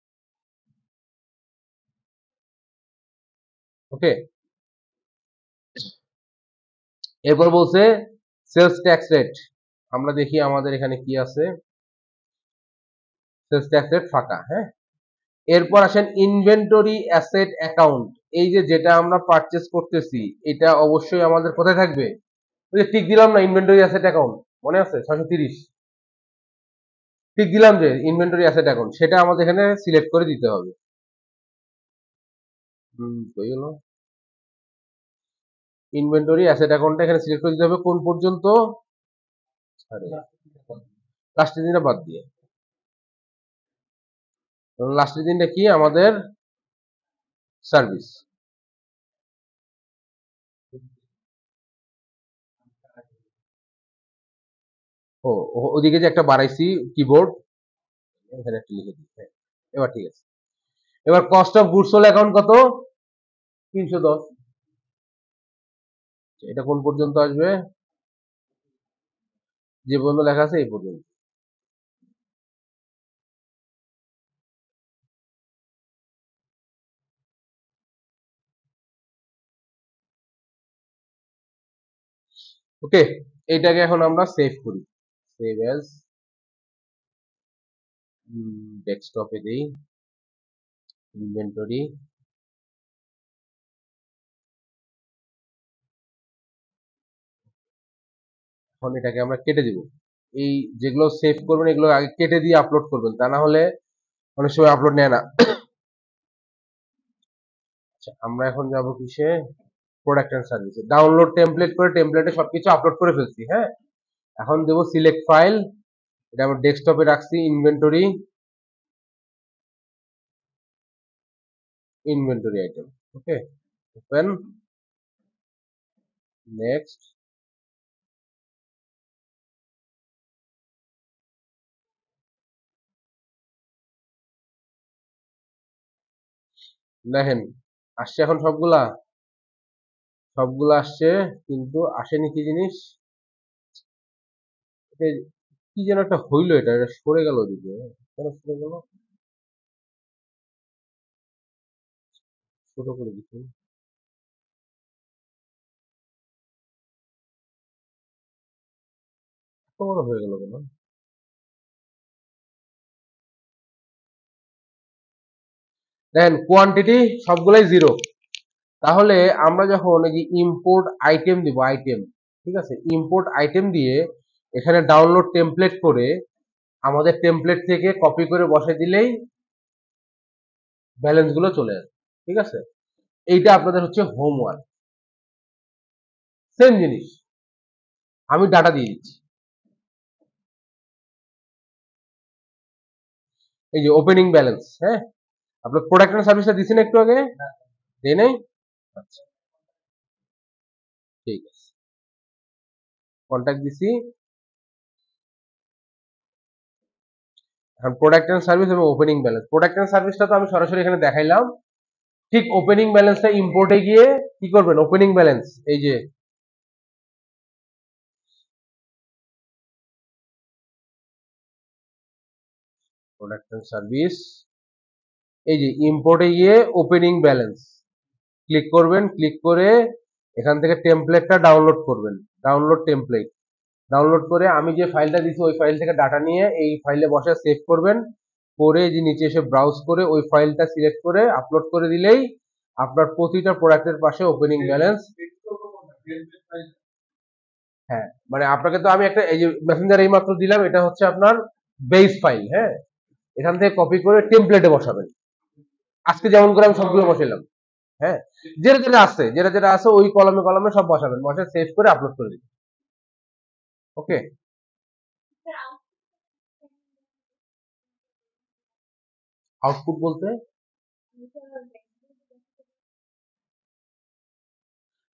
[SPEAKER 1] ওকে। এরপর বলছে সেলস ট্যাক্স রেট, আমরা দেখি আমাদের এখানে কি আছে, সেলস ট্যাক্স রেট ফাঁকা, হ্যাঁ। এরপর আসেন ইনভেন্টরি অ্যাসেট অ্যাকাউন্ট, এই যে যেটা আমরা পারচেজ করতেছি এটা অবশ্যই আমাদের কোথায় থাকবে, ওই যে টিক দিলাম না ইনভেন্টরি অ্যাসেট অ্যাকাউন্ট, মনে আছে 630, টিক দিলাম যে ইনভেন্টরি অ্যাসেট অ্যাকাউন্ট, সেটা আমাদের এখানে সিলেক্ট করে দিতে হবে। হয়ে গেল, ইনভেন্টরি অ্যাসেট অ্যাকাউন্টটা এখানে সিলেক্ট করে দিতে হবে কোন পর্যন্ত, আরে লাস্টের দিনটা বাদ দিয়ে, লাস্টের দিনটা কি আমাদের সার্ভিস, ও ওদিকে যে একটা বাড়াইছি কিবোর্ড, এখানে একটা লিখে দিই, হ্যাঁ, এবার ঠিক আছে। এবার cost of goods sold account কত, 310, এটা কোন পর্যন্ত আসবে, যে পর্যন্ত লেখা আছে এই পর্যন্ত, ওকে। এইটাকে এখন আমরা সেভ করি, সেভ অ্যাজ, ডেস্কটপে দেই, ইনভেন্টরি, এখন এটাকে আমরা কেটে দিব, এই যেগুলো সেভ করবেন এগুলো আগে কেটে দিয়ে আপলোড করবেন, তা না হলে অনেক সময় আপলোড নেয় না। আচ্ছা, আমরা এখন যাব কিসে, প্রোডাক্ট এন্ড সার্ভিসে, ডাউনলোড টেমপ্লেট করে টেমপ্লেটে সবকিছু আপলোড করে ফেলছি, হ্যাঁ। এখন দেবো সিলেক্ট ফাইল, এটা আমরা ডেস্কটপে রাখছি, ইনভেন্টরি, ইনভেন্টরি আইটেম, ওকে, ওপেন, নেক্সট। দেখেন আসছে এখন সবগুলা, সবগুলো আসছে, কিন্তু আসেনি কি জিনিস, এটা কি যেন একটা হইলো, এটা এটা সরে গেল ওদিকে, কেন সরে গেল, ছোট করে দিচ্ছি, এত বড় হয়ে গেল কেন, দেখেন কোয়ান্টিটি সবগুলাই জিরো, তাহলে আমরা যখন এই যে ইম্পোর্ট আইটেম দিব, আইটেম, ঠিক আছে, ইম্পোর্ট আইটেম দিয়ে এখানে ডাউনলোড টেমপ্লেট করে আমাদের টেমপ্লেট থেকে কপি করে বসে দিলেই ব্যালেন্স গুলো চলে আসবে, ঠিক আছে। এইটা আপনাদের হচ্ছে হোমওয়ার্ক, সেম জিনিস আমি ডাটা দিয়ে দিচ্ছি, এই যে ওপেনিং ব্যালেন্স, হ্যাঁ, আপনার প্রোডাক্ট এন্ড সার্ভিসটা দিচ্ছেন একটু আগে, দেই নাই, আচ্ছা ঠিক আছে, কন্ট্যাক্ট দিছি, এখন প্রোডাক্ট এন্ড সার্ভিস এবং ওপেনিং ব্যালেন্স, প্রোডাক্ট এন্ড সার্ভিসটা তো আমি সরাসরি এখানে দেখাইলাম, ঠিক ওপেনিং ব্যালেন্সটা ইম্পোর্টে গিয়ে কি করবেন, ওপেনিং ব্যালেন্স, এই যে প্রোডাক্ট এন্ড সার্ভিস, এই যে ইম্পোর্টে গিয়ে ওপেনিং ব্যালেন্স ক্লিক করবেন, ক্লিক করে এখান থেকে টেমপ্লেটটা ডাউনলোড করবেন, ডাউনলোড টেমপ্লেট ডাউনলোড করে আমি যে ফাইলটা দিচ্ছি ওই ফাইল থেকে ডাটা নিয়ে এই ফাইলে বসে সেভ করবেন, করে যে নিচে এসে ব্রাউজ করে ওই ফাইলটা সিলেক্ট করে আপলোড করে দিলেই আপনার প্রতিটা প্রোডাক্টের পাশে ওপেনিং ব্যালেন্স। হ্যাঁ, মানে আপনাকে তো আমি একটা এই যে মেসেঞ্জার এই মাত্র দিলাম, এটা হচ্ছে আপনার বেস ফাইল। হ্যাঁ, এখান থেকে কপি করে টেমপ্লেটে বসাবেন, আজকে যেমন করে আমি সবগুলো বসাইলাম। হ্যাঁ, যেটা যেটা আছে ওই কলমে কলমে সব বসাবেন, বসে সেভ করে আপলোড করে দিবেন। ওকে, আউটপুট বলতে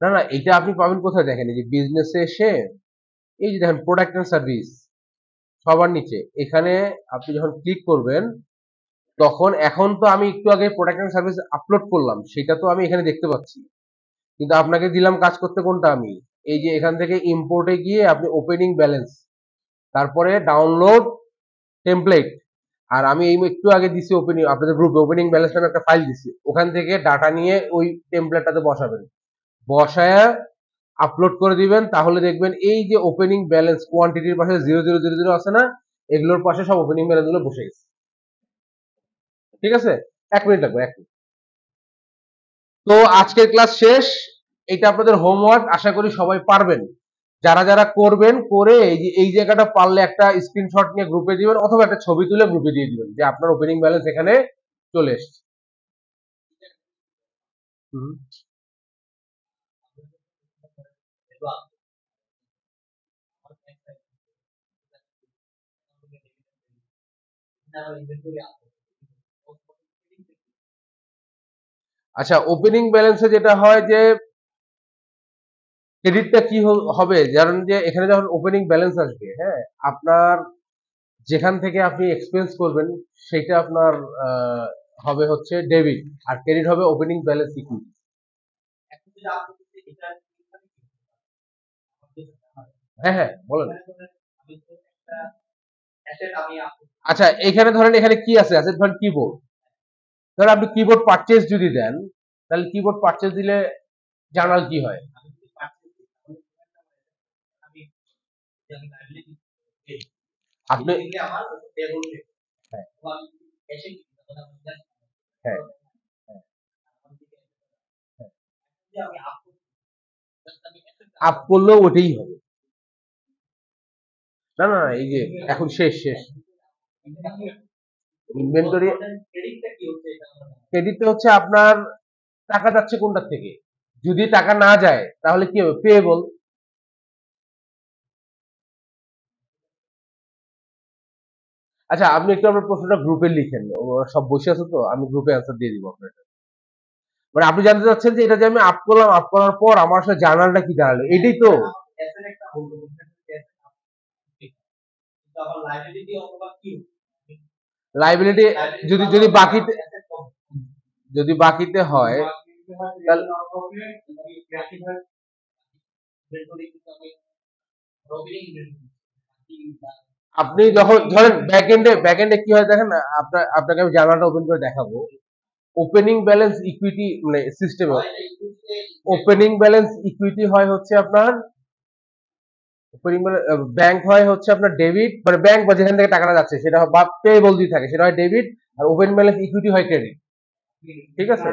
[SPEAKER 1] না না, এটা আপনি পাবেন কোথায় দেখেন, এই যে বিজনেসে এসে এই যে দেখেন প্রোডাক্ট এন্ড সার্ভিস সবার নিচে এখানে আপনি যখন ক্লিক করবেন তখন এখন তো আমি একটু আগে প্রোডাক্ট এন্ড সার্ভিস আপলোড করলাম সেটা তো আমি এখানে দেখতে পাচ্ছি, কিন্তু আপনাকে দিলাম কাজ করতে কোনটা, আমি এই যে এখান থেকে ইম্পোর্টে গিয়ে আপনি ওপেনিং ব্যালেন্স, তারপরে ডাউনলোড টেমপ্লেট, আর আমি এই একটু আগে দিছি ওপেনিং আপনাদের গ্রুপে ওপেনিং ব্যালেন্স নামে একটা ফাইল দিছি, ওখান থেকে ডাটা নিয়ে ওই টেমপ্লেটটাতে বসাবেন, বসায় আপলোড করে দিবেন, তাহলে দেখবেন এই যে ওপেনিং ব্যালেন্স কোয়ান্টিটির পাশে 0000 আছে না, এগুলোর পাশে সব ওপেনিং ব্যালেন্স গুলো বসে গেছে। ঠিক আছে, 1 মিনিট লাগবে, 1 মিনিট। তো আজকের ক্লাস শেষ, এটা আপনাদের হোমওয়ার্ক, আশা করি সবাই পারবেন। যারা যারা করবেন করে এই যে এই জায়গাটা পারলে একটা স্ক্রিনশট নিয়ে গ্রুপে দিবেন অথবা একটা ছবি তুলে গ্রুপে দিয়ে দিবেন যে আপনার ওপেনিং ব্যালেন্স এখানে চলে এসেছে। হুম। আচ্ছা, ওপেনিং ব্যালেন্সে যেটা হয় যে ক্রেডিটটা কি হবে, জানেন যে এখানে যখন ওপেনিং ব্যালেন্স আসবে, হ্যাঁ, আপনার যেখান থেকে আপনি এক্সপেন্স করবেন সেটা আপনার হবে হচ্ছে ডেবিট, আর ক্রেডিট হবে ওপেনিং ব্যালেন্স ইকুইটি। হ্যাঁ হ্যাঁ, বলেন। আচ্ছা, এখানে ধরেন এখানে কি আছে, আছে ধরেন কিবোর্ড, ধরেন আপনি কিবোর্ড পারচেজ যদি দেন, তাহলে কিবোর্ড পারচেজ দিলে জার্নাল কি হয়? আপনি হ্যাঁ হ্যাঁ আপ করলেও ওটাই হবে। না না না, এই যে এখন শেষ শেষ ইনভেন্টরি ক্রেডিটটা হচ্ছে আপনার টাকা যাচ্ছে কোনটার থেকে, যদি টাকা না যায় তাহলে কি হবে, পেয়েবল। আচ্ছা, আপনি একটু আপনার প্রশ্নটা গ্রুপে লিখেন, ওরা সব বসে আছে তো আমি গ্রুপে অ্যান্সার দিয়ে দিব আপনাকে। মানে আপনি জানতে চাচ্ছেন যে এটা যে আমি আপ করলাম, আপ করার পর আমার আসলে জার্নালটা কি দাঁড়ালো, এটাই তো। লাইবিলিটি যদি যদি বাকিতে যদি বাকিতে হয় তাহলে আপনি যখন ধরেন ব্যাকএন্ডে কি হয় দেখেন না, আপনাকে আমি জার্নালটা ওপেন করে দেখাবো। ওপেনিং ব্যালেন্স ইকুইটি মানে সিস্টেমে ওপেনিং ব্যালেন্স ইকুইটি হয় হচ্ছে আপনার ওপেনিং ব্যাংক হয় হচ্ছে আপনার ডেবিট, মানে ব্যাংক বা যেখান থেকে টাকাটা যাচ্ছে সেটা বা পেয়েবল দিয়ে থাকে সেটা হয় ডেবিট, আর ওপেন ব্যালেন্স ইকুইটি হয় ক্রেডিট। ঠিক আছে।